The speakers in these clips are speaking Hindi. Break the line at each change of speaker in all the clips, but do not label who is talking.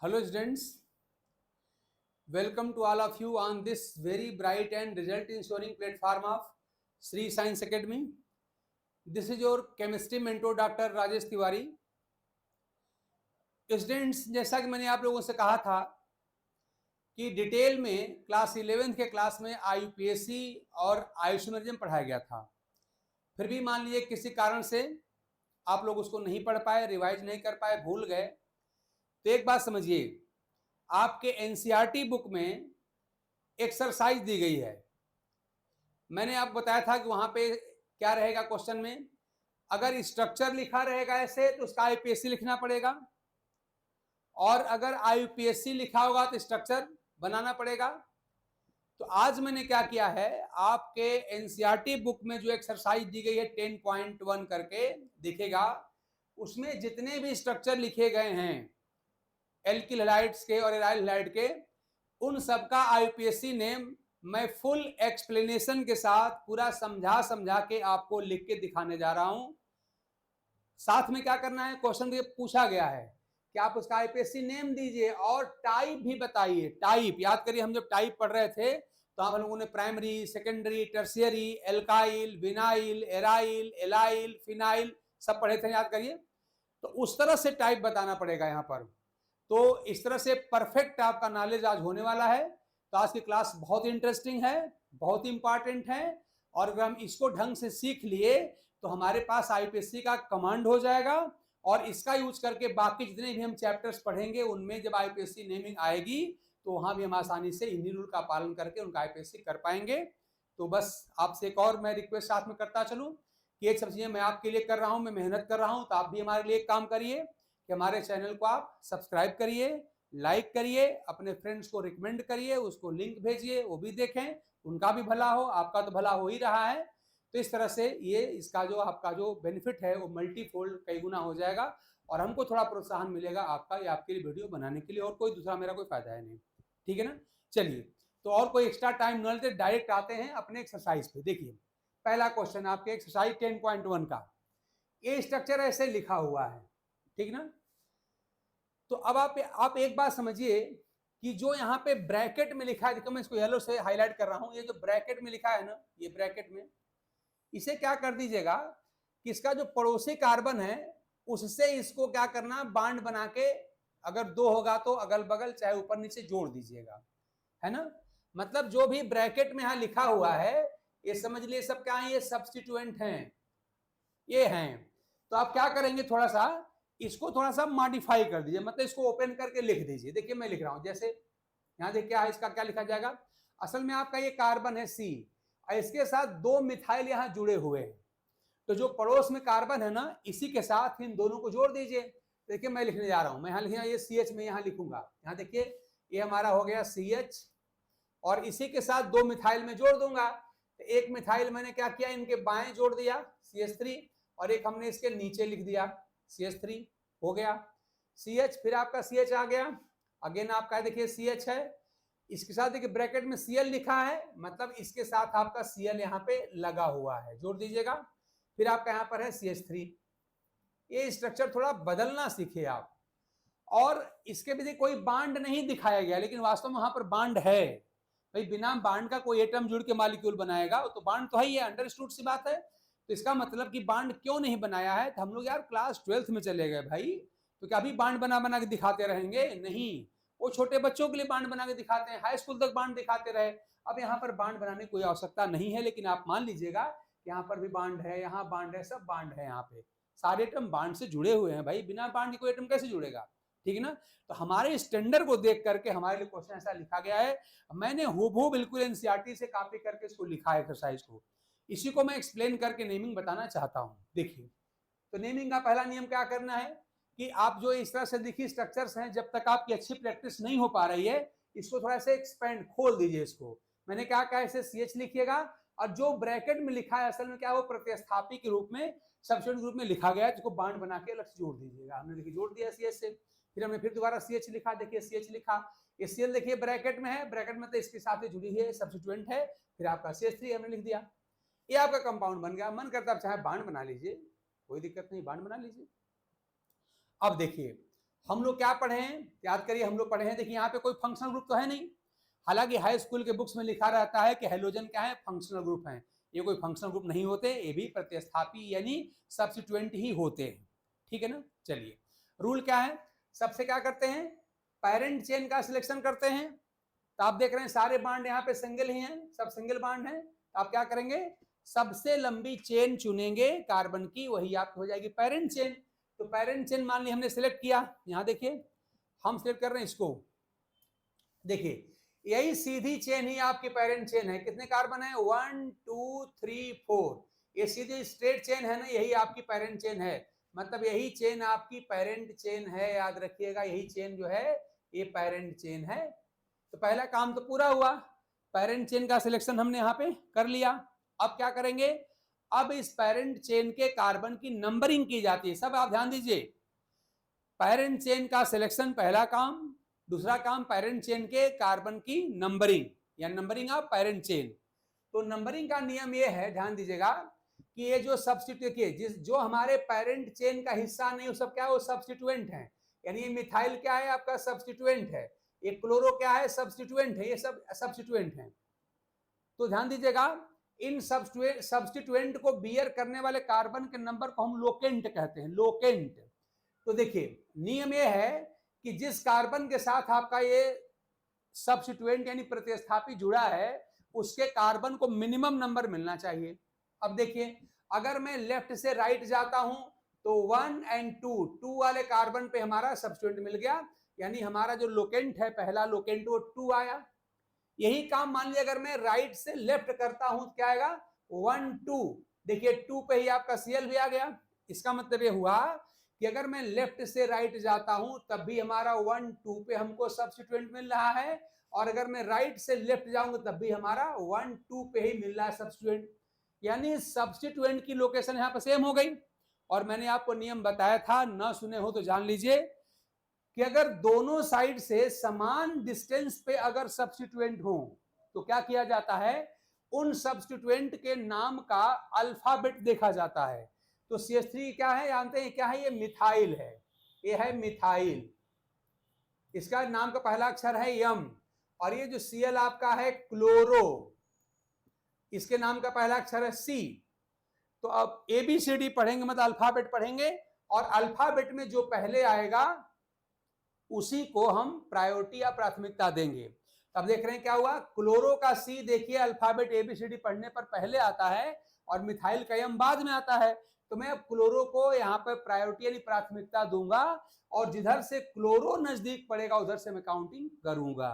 Hello students, welcome to all of you on this very bright and result ensuring platform of Sri Science Academy. This is your chemistry mentor Dr. Rajesh Tiwari. Students, जैसा कि मैंने आप लोगों से कहा था कि डिटेल में क्लास 11th के क्लास में IUPAC और आइसोमेरिज्म पढ़ाया गया था। फिर भी मान लीजिए किसी कारण से आप लोग उसको नहीं पढ़ पाए, रिवाइज नहीं कर पाए, भूल गए, तो एक बात समझिए, आपके एनसीईआरटी बुक में एक्सरसाइज दी गई है। मैंने आपको बताया था कि वहां पे क्या रहेगा क्वेश्चन में, अगर स्ट्रक्चर लिखा रहेगा ऐसे तो उसका आईयूपीएसी लिखना पड़ेगा, और अगर आईयूपीएसी लिखा होगा तो स्ट्रक्चर बनाना पड़ेगा। तो आज मैंने क्या किया है, आपके एनसीईआरटी बुक में जो एक्सरसाइज दी गई है 10.1 करके दिखेगा, उसमें जितने भी स्ट्रक्चर लिखे गए हैं एल्किल हैलाइड्स के और एराइल हैलाइड के, उन सबका आईयूपीएसी नेम मैं फुल एक्सप्लेनेशन के साथ पूरा समझा के आपको लिख के दिखाने जा रहा हूं। साथ में क्या करना है, क्वेश्चन पूछा गया है कि आप उसका आईयूपीएसी नेम दीजिए और टाइप भी बताइए। टाइप याद करिए, हम जब टाइप पढ़ रहे थे तो आप लोगों ने primary, secondary, tertiary, alkyl, vinyl, aryl, allyl, phenyl सब पढ़े थे, याद करिए। तो उस तरह से टाइप बताना पड़ेगा यहाँ पर। तो इस तरह से परफेक्ट आपका नॉलेज आज होने वाला है। तो आज की क्लास बहुत इंटरेस्टिंग है, बहुत इंपॉर्टेंट है, और अगर हम इसको ढंग से सीख लिए तो हमारे पास आईयूपीएसी का कमांड हो जाएगा, और इसका यूज करके बाकी जितने भी हम चैप्टर्स पढ़ेंगे उनमें जब आईयूपीएसी नेमिंग आएगी तो वहां भी हम आसानी से इन्हीं रूल का पालन करके उनका आईयूपीएसी कर पाएंगे। तो बस आपसे एक और मैं रिक्वेस्ट साथ में करता चलूं कि एक सब चीजें मैं आपके लिए कर रहा हूं, मैं मेहनत कर रहा हूं, तो आप भी हमारे लिए एक काम करिए कि हमारे चैनल को आप सब्सक्राइब करिए, लाइक करिए, अपने फ्रेंड्स को रिकमेंड करिए, उसको लिंक भेजिए, वो भी देखें, उनका भी भला हो, आपका तो भला हो ही रहा है। तो इस तरह से ये इसका जो आपका जो बेनिफिट है वो मल्टीफोल्ड कई गुना हो जाएगा, और हमको थोड़ा प्रोत्साहन मिलेगा आपका या आपके लिए वीडियो बनाने के लिए, और कोई दूसरा मेरा कोई फायदा है नहीं। ठीक है ना। चलिए, तो और कोई एक्स्ट्रा टाइम न लेते डायरेक्ट आते हैं अपने एक्सरसाइज पे। देखिए, पहला क्वेश्चन आपके एक्सरसाइज 10.1 का, ये स्ट्रक्चर ऐसे लिखा हुआ है, ठीक ना। तो अब आप एक बात समझिए कि जो यहाँ पे ब्रैकेट में लिखा है, देखो मैं इसको येलो से हाईलाइट कर रहा हूं, ये जो ब्रैकेट में लिखा है ना, ये ब्रैकेट में, इसे क्या कर दीजिएगा कि इसका जो पड़ोसी कार्बन है उससे इसको क्या करना, बांड बना के, अगर दो होगा तो अगल बगल चाहे ऊपर नीचे जोड़ दीजिएगा, है ना। मतलब जो भी ब्रैकेट में यहां लिखा हुआ है ये समझ लिए सब क्या है, ये सब्स्टिट्यूएंट हैं, ये हैं। तो आप क्या करेंगे, थोड़ा सा इसको थोड़ा सा मॉडिफाई कर दीजिए, मतलब इसको ओपन करके लिख दीजिए। देखिए मैं लिख रहा हूं, जैसे यहां देखिए क्या है, इसका क्या लिखा जाएगा, असल में आपका ये कार्बन है C, और इसके साथ दो मिथाइल यहां जुड़े हुए हैं, तो जो पड़ोस में कार्बन है ना, इसी के साथ इन दोनों को जोड़ दीजिए। देखिए मैं लिखने जा रहा हूं, मैं यहां लिखा, ये CH में यहां लिखूंगा, यहां देखिए ये हमारा हो गया CH, और इसी के साथ दो मिथाइल में जोड़ दूंगा। तो एक मिथाइल मैंने क्या किया, इनके बाएं जोड़ दिया CH3, और एक हमने इसके नीचे लिख दिया CH3, हो गया CH। फिर आपका CH आ गया, अगेन आपका देखिए CH है, इसके साथ देखिए ब्रैकेट में Cl लिखा है, मतलब इसके साथ आपका Cl यहाँ पे लगा हुआ है, जोड़ दीजिएगा। फिर आपका यहाँ पर है CH3। ये स्ट्रक्चर थोड़ा बदलना सीखे आप, और इसके भी कोई बांड नहीं दिखाया गया, लेकिन वास्तव में वहां पर बांड है। भाई बिना बांड का कोई एटम जुड़ के मॉलिक्यूल बनाएगा, तो बांड तो है ही है, अंडरस्टूड सी बात है। तो इसका मतलब कि बांड क्यों नहीं बनाया है, तो हम लोग यार क्लास 12th में चले गए भाई, तो क्या अभी बांड बना बना के दिखाते रहेंगे? नहीं, वो छोटे बच्चों के लिए बांड बना के दिखाते हैं, हाई स्कूल तक बांड दिखाते रहे। अब यहाँ पर बांड बनाने की कोई आवश्यकता नहीं है, लेकिन आप मान लीजिएगा यहाँ पर भी बांड है, यहाँ बांड है, सब बांड है, यहाँ पे सारे एटम बांड से जुड़े हुए हैं भाई, बिना बांड के कोई एटम कैसे जुड़ेगा, ठीक है ना। तो हमारे स्टैंडर्ड को देख करके हमारे लिए क्वेश्चन ऐसा लिखा गया है, मैंने हूबहू बिल्कुल एनसीईआरटी से कॉपी करके इसको लिखा है एक्सरसाइज को, इसी को मैं एक्सप्लेन करके नेमिंग बताना चाहता हूं। देखिए, तो नेमिंग का पहला नियम क्या करना है कि आप जो इस तरह से देखिए स्ट्रक्चर्स हैं, जब तक आपकी अच्छी प्रैक्टिस नहीं हो पा रही है, इसको थोड़ा सा एक्सपेंड, खोल दीजिए इसको। मैंने क्या कहा, इसे CH लिखिएगा, और जो ब्रैकेट में लिखा है असल में क्या, वो प्रतिस्थापी के रूप में, सब्स्टिट्यूएंट के रूप में लिखा गया है, जिसको बांड बना के अलग से जोड़ दीजिएगा। हमने देखिए जोड़ दिया CH से, फिर हमने फिर दोबारा CH लिखा, देखिए CH लिखा, ये Cl देखिए ब्रैकेट में है, ब्रैकेट में तो इसके साथ जुड़ी है, सब्स्टिट्यूएंट है, फिर आपका CH3 हमने लिख दिया, ये आपका कंपाउंड बन गया। मन करता आप चाहे बांड बना लीजिए, कोई दिक्कत नहीं, बांड बना लीजिए। अब देखिए, हम लोग क्या पढ़े हैं, याद करिए, हम लोग पढ़े हैं, देखिए यहाँ पे कोई फंक्शनल ग्रुप तो है नहीं। हालांकि हाई स्कूल के बुक्स में लिखा रहता है कि हैलोजन क्या है, फंक्शनल ग्रुप है। ये कोई फंक्शनल ग्रुप नहीं होते, ये भी प्रतिस्थापी यानी सब्स्टिट्यूएंट ही होते हैं, ठीक है ना। चलिए, रूल क्या है, सबसे क्या करते हैं, पेरेंट चेन का सिलेक्शन करते हैं। तो आप देख रहे हैं सारे बांड यहाँ पे सिंगल ही हैं, सब सिंगल बांड हैं। तो आप क्या करेंगे, सबसे लंबी चेन चुनेंगे कार्बन की, वही आपकी हो जाएगी पेरेंट चेन। तो पेरेंट चेन मान ली हमने सिलेक्ट किया, यहाँ देखिए हम सिलेक्ट कर रहे हैं इसको, देखिए यही सीधी चेन ही आपकी पेरेंट चेन है। कितने कार्बन है, 1 2 3 4, ये सीधी स्ट्रेट चेन है ना, यही आपकी पेरेंट चेन है। मतलब यही चेन आपकी पेरेंट चेन है, याद रखिएगा, यही चेन जो है ये पेरेंट चेन है। तो पहला काम तो पूरा हुआ, पेरेंट चेन का सिलेक्शन हमने यहाँ पे कर लिया। अब क्या करेंगे, अब इस पेरेंट चेन के कार्बन की नंबरिंग की जाती है। सब आप ध्यान दीजिए, पेरेंट चेन का सिलेक्शन पहला काम, दूसरा काम पेरेंट चेन के कार्बन की नंबरिंग या नंबरिंग ऑफ पेरेंट चेन। तो नंबरिंग का नियम ये है, ध्यान दीजिएगा, कि ये जो सब्स्टिट्यूट जिस जो हमारे पेरेंट चेन का हिस्सा नहीं वो सब क्या है, वो सब्स्टिट्यूएंट है। यानी ये मिथाइल क्या है, आपका सब्स्टिट्यूएंट है, ये क्लोरो क्या है, सब्स्टिट्यूएंट है, ये सब सब्स्टिट्यूएंट है। तो ध्यान दीजिएगा, इन सब्स्टिट्यूएंट को बियर करने वाले कार्बन के नंबर को हम लोकेंट कहते हैं, लोकेंट। तो देखिए नियम ये है कि जिस कार्बन के साथ आपका ये सब्स्टिट्यूएंट यानी प्रतिस्थापी जुड़ा है, उसके कार्बन को मिनिमम नंबर मिलना चाहिए। अब देखिए, अगर मैं लेफ्ट से राइट जाता हूं तो 1 और 2 वाले कार्बन पे हमारा सब्स्टिट्यूएंट मिल गया, यानी हमारा जो लोकेंट है, पहला लोकेंट वो 2 आया। यही काम मान लीजिए अगर मैं राइट से लेफ्ट करता हूं तो क्या आएगा, 1 2, देखिए 2 पे ही आपका Cl भी आ गया। इसका मतलब ये हुआ कि अगर मैं लेफ्ट से राइट जाता हूं तब भी हमारा 1 2 पे हमको सब्स्टिट्यूएंट मिल रहा है, और अगर मैं राइट से लेफ्ट जाऊंगा तब भी हमारा 1 2 पे ही मिल रहा है सब्स्टिट्यूएंट। यानी सब्स्टिट्यूएंट की लोकेशन यहाँ पर सेम हो गई। और मैंने आपको नियम बताया था, ना सुने हो तो जान लीजिए, कि अगर दोनों साइड से समान डिस्टेंस पे अगर सब्स्टिट्यूएंट हो तो क्या किया जाता है, उन सब्स्टिट्यूएंट के नाम का अल्फाबेट देखा जाता है। तो CH3 क्या है, जानते हैं क्या है, ये मिथाइल है, ये है मिथाइल, इसका नाम का पहला अक्षर है यम। और ये जो Cl आपका है क्लोरो, इसके नाम का पहला अक्षर है C। तो अब ABCD पढ़ेंगे, मतलब अल्फाबेट पढ़ेंगे, और अल्फाबेट में जो पहले आएगा उसी को हम प्रायोरिटी या प्राथमिकता देंगे। अब देख रहे हैं क्या हुआ, क्लोरो का C देखिए अल्फाबेट ABCD पढ़ने पर पहले आता है और मिथाइल का एम बाद में आता है। तो मैं अब क्लोरो को यहाँ पर प्रायोरिटी यानी प्राथमिकता दूंगा, और जिधर से क्लोरो नजदीक पड़ेगा उधर से मैं काउंटिंग करूंगा।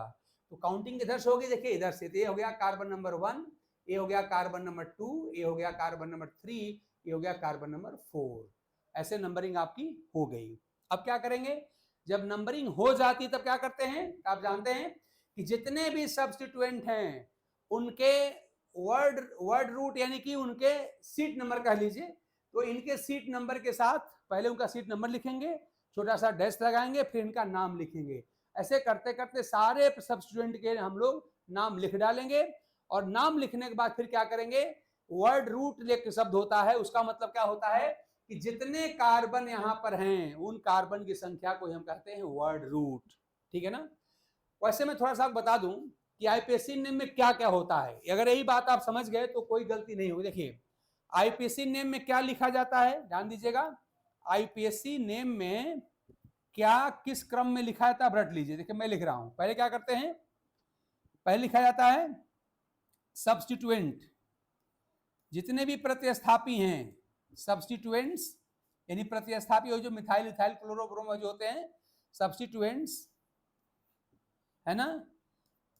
तो काउंटिंग किधर से होगी, देखिए इधर से। तो ये हो गया कार्बन नंबर 1, ये हो गया कार्बन नंबर 2, ये हो गया कार्बन नंबर 3, ये हो गया कार्बन नंबर 4। ऐसे नंबरिंग आपकी हो गई। अब क्या करेंगे, जब नंबरिंग हो जाती तब क्या करते हैं, आप जानते हैं कि जितने भी सब्स्टिट्यूएंट हैं उनके वर्ड रूट यानी कि उनके सीट नंबर कह लीजिए, तो इनके सीट नंबर के साथ पहले उनका सीट नंबर लिखेंगे, छोटा सा डैश लगाएंगे, फिर इनका नाम लिखेंगे। ऐसे करते करते सारे सब्स्टिट्यूएंट के हम लोग नाम लिख डालेंगे, और नाम लिखने के बाद फिर क्या करेंगे, वर्ड रूट एक शब्द होता है, उसका मतलब क्या होता है कि जितने कार्बन यहां पर हैं उन कार्बन की संख्या को हम कहते हैं वर्ड रूट, ठीक है ना। वैसे मैं थोड़ा सा बता दूं कि आईपीएससी नेम में क्या क्या होता है, अगर यही बात आप समझ गए तो कोई गलती नहीं होगी। देखिए आईपीएससी नेम में क्या लिखा जाता है, ध्यान दीजिएगा, आईपीएससी नेम में क्या किस क्रम में लिखा जाता है, रट लीजिए। देखिए मैं लिख रहा हूं, पहले क्या करते हैं, पहले लिखा जाता है सब्स्टिट्यूएंट, जितने भी प्रतिस्थापी हैं सब्स्टिट्यूएंट्स यानी प्रतिस्थापी हो जो मिथाइल इथाइल क्लोरोब्रोमो जो होते हैं सब्स्टिट्यूएंट्स, है ना,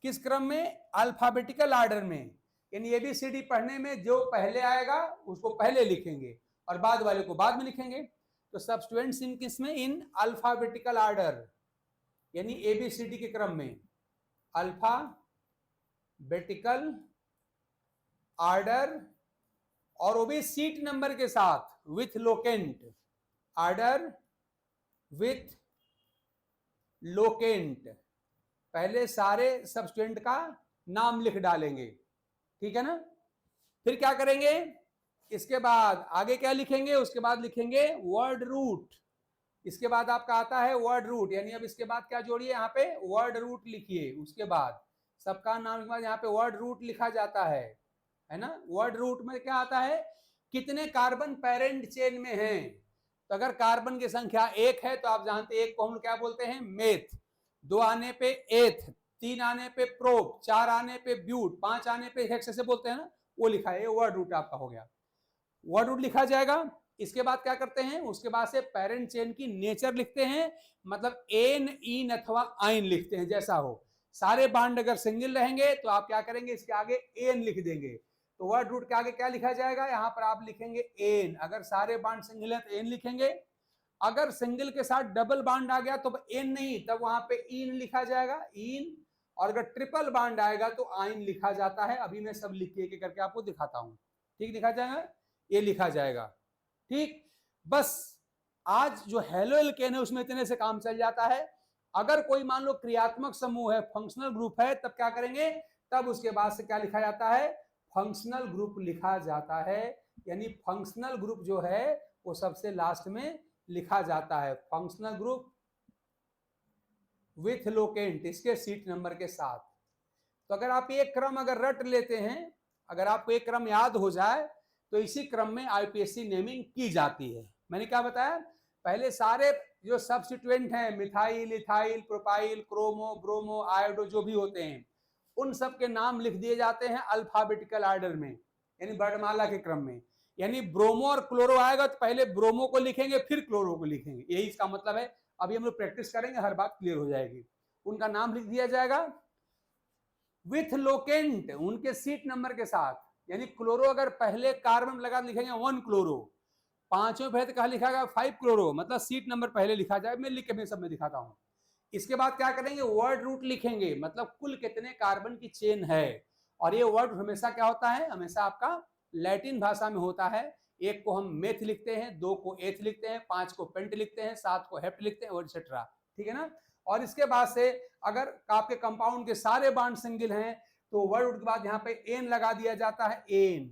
किस क्रम में, अल्फाबेटिकल ऑर्डर में। यानी ABCD पढ़ने में जो पहले आएगा उसको पहले लिखेंगे और बाद वाले को बाद में लिखेंगे। तो सब्स्टिट्यूएंट्स इन किस में, इन अल्फाबेटिकल ऑर्डर, यानी ABCD के क्रम में, अल्फाबेटिकल ऑर्डर, और वो भी सीट नंबर के साथ, with locant, order with locant. पहले सारे सब्स्टिट्यूएंट का नाम लिख डालेंगे, ठीक है ना। फिर क्या करेंगे, इसके बाद आगे क्या लिखेंगे, उसके बाद लिखेंगे वर्ड रूट, इसके बाद आपका आता है वर्ड रूट, यानी अब इसके बाद क्या जोड़िए, यहाँ पे वर्ड रूट लिखिए, उसके बाद सबका नाम के बाद यहाँ पे वर्ड रूट लिखा जाता है ना। वर्ड रूट में क्या आता है, कितने कार्बन पेरेंट चेन में हैं। तो अगर कार्बन की संख्या 1 है तो आप जानते हैं 1 को हम क्या बोलते हैं, मेथ, 2 आने पे एथ, 3 आने पे प्रोप, 4 आने पे ब्यूट, 5 आने पे हेक्स ऐसे बोलते हैं ना, वो लिखा है, वर्ड रूट आपका हो गया। वर्ड रूट लिखा जाएगा। इसके बाद क्या करते हैं, उसके बाद से पेरेंट चेन की नेचर लिखते हैं, मतलब एन, इन अथवा आइन लिखते हैं, जैसा हो। सारे बांड अगर सिंगल रहेंगे तो आप क्या करेंगे, इसके आगे एन लिख देंगे। तो वर्ड रूट के आगे क्या लिखा जाएगा, यहां पर आप लिखेंगे एन। अगर सारे बांड सिंगल है तो एन लिखेंगे। अगर सिंगल के साथ डबल बांड आ गया तो एन नहीं, तब वहां पे इन लिखा जाएगा, इन। और अगर ट्रिपल बांड आएगा तो आइन लिखा जाता है। अभी मैं सब लिख के करके आपको दिखाता हूं, ठीक, दिखा जाएगा, ये लिखा जाएगा, ठीक। बस आज जो हेलो एल्केन है उसमें इतने से काम चल जाता है। अगर कोई मान लो क्रियात्मक समूह है, फंक्शनल ग्रुप है, तब क्या करेंगे, तब उसके बाद से क्या लिखा जाता है, फंक्शनल ग्रुप लिखा जाता है। यानी फंक्शनल ग्रुप जो है वो सबसे लास्ट में लिखा जाता है, फंक्शनल ग्रुप विथ लोकेंट, इसके सीट नंबर के साथ। तो अगर आप एक क्रम अगर रट लेते हैं, अगर आपको एक क्रम याद हो जाए तो इसी क्रम में आईपीएससी नेमिंग की जाती है। मैंने क्या बताया, पहले सारे जो सब्स्टिट्यूएंट हैं, methyl, ethyl, propyl, chromo, bromo, iodo जो भी होते हैं, उन सब के नाम लिख दिए जाते हैं अल्फाबेटिकल ऑर्डर में, यानी वर्णमाला के क्रम में। यानी ब्रोमो और क्लोरो आएगा तो पहले ब्रोमो को लिखेंगे फिर क्लोरो को लिखेंगे, यही इसका मतलब है। अभी हम लोग प्रैक्टिस करेंगे, हर बात क्लियर हो जाएगी। उनका नाम लिख दिया जाएगा विथ लोकेंट, उनके सीट नंबर के साथ। यानी क्लोरो अगर पहले कार्बन लगा लिखेंगे 1 क्लोरो, पांचों पे कहा लिखा गया 5 क्लोरो, मतलब सीट नंबर पहले लिखा जाए। मैं लिख के मैं सब में दिखाता हूं। इसके बाद क्या करेंगे, वर्ड रूट लिखेंगे, मतलब कुल कितने कार्बन की चेन है। और ये वर्ड हमेशा क्या होता है, हमेशा आपका लैटिन भाषा में होता है। 1 को हम मेथ लिखते हैं, 2 को एथ लिखते हैं, 5 को पेंट लिखते हैं, 7 को हेप्ट लिखते हैं, और एक्सेट्रा, ठीक है ना। और इसके बाद से अगर आपके कंपाउंड के सारे बांड सिंगल हैं तो वर्ड रूट के बाद यहाँ पे एन लगा दिया जाता है, एन,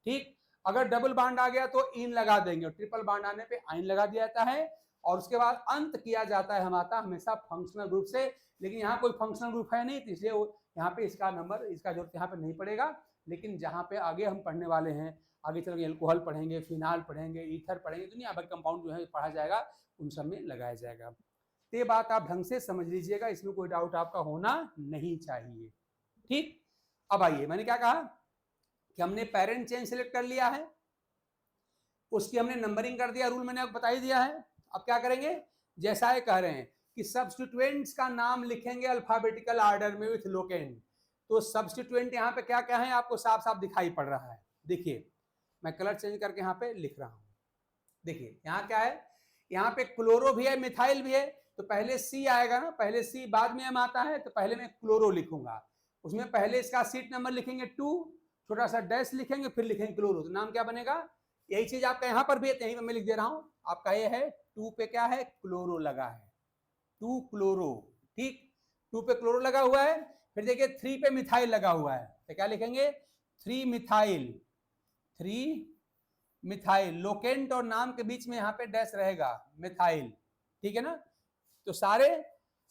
ठीक। अगर डबल बांड आ गया तो इन लगा देंगे, और ट्रिपल बांड आने पे आइन लगा दिया जाता है। और उसके बाद अंत किया जाता है हमारा हमेशा फंक्शनल ग्रुप से। लेकिन यहाँ कोई फंक्शनल ग्रुप है नहीं, तो इसलिए यहाँ पे इसका नंबर, इसका जरूरत यहाँ पे नहीं पड़ेगा। लेकिन जहाँ पे आगे हम पढ़ने वाले हैं, आगे चल के एल्कोहल पढ़ेंगे, फिनाल पढ़ेंगे, ईथर पढ़ेंगे, दुनिया भर कंपाउंड जो है पढ़ा जाएगा, उन सब में लगाया जाएगा। ये बात आप ढंग से समझ लीजिएगा, इसमें कोई डाउट आपका होना नहीं चाहिए, ठीक। अब आइए, मैंने क्या कहा कि हमने पेरेंट चेन सिलेक्ट कर लिया है, उसकी हमने नंबरिंग कर दिया, रूल मैंने आपको बता ही दिया है। अब क्या करेंगे, जैसा ये कह रहे हैं कि सब्स्टिट्यूएंट्स का नाम लिखेंगे अल्फाबेटिकल ऑर्डर में विथ लोकेंट। तो सब्स्टिट्यूएंट यहाँ पे क्या क्या है आपको साफ साफ दिखाई पड़ रहा है। देखिए मैं कलर चेंज करके यहाँ पे लिख रहा हूँ। देखिए यहाँ क्या है, यहाँ पे क्लोरो भी है, मिथाइल भी है। तो पहले सी आएगा ना, पहले सी बाद में एम आता है, तो पहले मैं क्लोरो लिखूंगा। उसमें पहले इसका सीट नंबर लिखेंगे 2, छोटा सा डैश लिखेंगे, फिर लिखेंगे क्लोरो, तो नाम क्या बनेगा। यही चीज आपका यहाँ पर भी है, यहीं पर मैं लिख दे रहा हूँ। आपका ये है 2 पे क्या है, क्लोरो लगा है, 2 क्लोरो, ठीक। 2 पे क्लोरो लगा हुआ है। फिर देखिए 3 पे मिथाइल लगा हुआ है, तो क्या लिखेंगे, 3 मिथाइल, 3 मिथाइल। लोकेंट और नाम के बीच में यहाँ पे डैश रहेगा, मिथाइल, ठीक है ना। तो सारे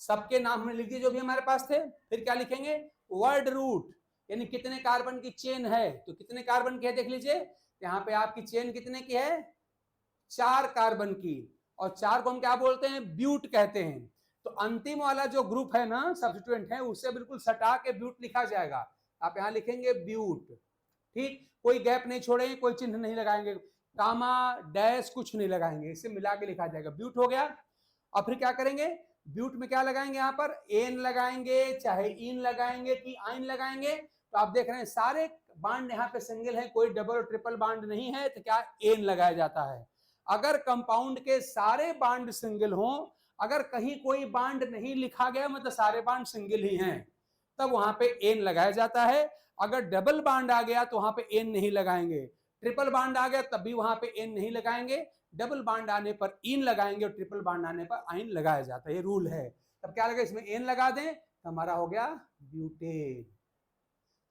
सबके नाम हमने लिख दिए जो भी हमारे पास थे। फिर क्या लिखेंगे, वर्ड रूट, यानी कितने कार्बन की चेन है। तो कितने कार्बन की है देख लीजिए, यहाँ पे आपकी चेन कितने की है, 4 कार्बन की। और 4 को हम क्या बोलते हैं, ब्यूट कहते हैं। तो अंतिम वाला जो ग्रुप है ना, सब्स्टिट्यूएंट है, उससे बिल्कुल सटा के ब्यूट लिखा जाएगा। आप यहाँ लिखेंगे ब्यूट, ठीक। कोई गैप नहीं छोड़ेंगे, कोई चिन्ह नहीं लगाएंगे, कामा डैश कुछ नहीं लगाएंगे, इससे मिला के लिखा जाएगा, ब्यूट हो गया। और फिर क्या करेंगे, ब्यूट में क्या लगाएंगे, यहाँ पर एन लगाएंगे, चाहे इन लगाएंगे कि आइन लगाएंगे। तो आप देख रहे हैं सारे बांड यहाँ पे सिंगल है, कोई डबल और ट्रिपल बांड नहीं है, तो क्या एन लगाया जाता है। अगर कंपाउंड के सारे बांड सिंगल हों, अगर कहीं कोई बांड नहीं लिखा गया, मतलब सारे बांड सिंगल ही हैं, तब वहां पे एन लगाया जाता है। अगर डबल बांड आ गया तो वहां पे एन नहीं लगाएंगे, ट्रिपल बांड आ गया तब भी वहां पे एन नहीं लगाएंगे, डबल बांड आने पर इन लगाएंगे और ट्रिपल बांड आने पर आइन लगाया जाता है, ये रूल है। तब क्या लगे, इसमें एन लगा दें तो हमारा हो गया ब्यूटेन।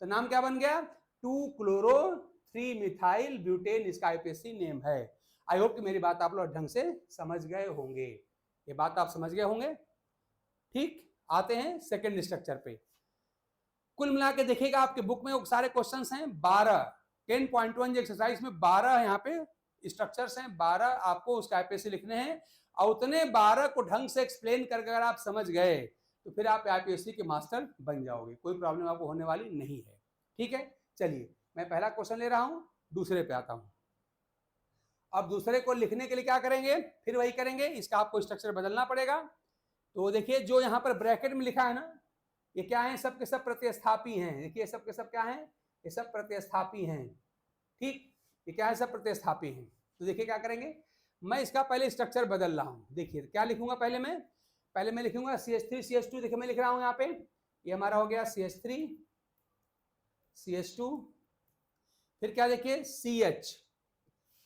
तो नाम क्या बन गया, 2 क्लोरो 3 मिथाइल ब्यूटेन, इसका आईपीएससी नेम है। आई होप कि मेरी बात आप लोग ढंग से समझ गए होंगे, ये बात आप समझ गए होंगे। ठीक, आते हैं सेकंड स्ट्रक्चर पे। कुल मिला के देखिएगा आपके बुक में वो सारे क्वेश्चंस हैं 12, 10.1 एक्सरसाइज में 12 यहाँ पे स्ट्रक्चर्स हैं, 12 आपको उसका आईपीएससी लिखने हैं, और उतने 12 को ढंग से एक्सप्लेन करके अगर आप समझ गए तो फिर आप आईपीएससी के मास्टर बन जाओगे, कोई प्रॉब्लम आपको होने वाली नहीं है। ठीक है, चलिए मैं पहला क्वेश्चन ले रहा हूं, दूसरे पे आता हूं। अब दूसरे को लिखने के लिए क्या करेंगे, फिर वही करेंगे, इसका आपको स्ट्रक्चर बदलना पड़ेगा। तो देखिए जो यहाँ पर ब्रैकेट में लिखा है ना, ये क्या है, सब के सब प्रतिस्थापी हैं। देखिए सब के सब क्या हैं, ये सब प्रतिस्थापी हैं। ठीक, ये क्या है, सब प्रतिस्थापी हैं। तो देखिए क्या करेंगे, मैं इसका पहले स्ट्रक्चर बदल रहा हूं। देखिए क्या लिखूंगा, पहले मैं लिखूंगा CH3 CH2। देखिए मैं लिख रहा हूं यहाँ पे, ये हमारा हो गया CH3 CH2, फिर क्या देखिए CH,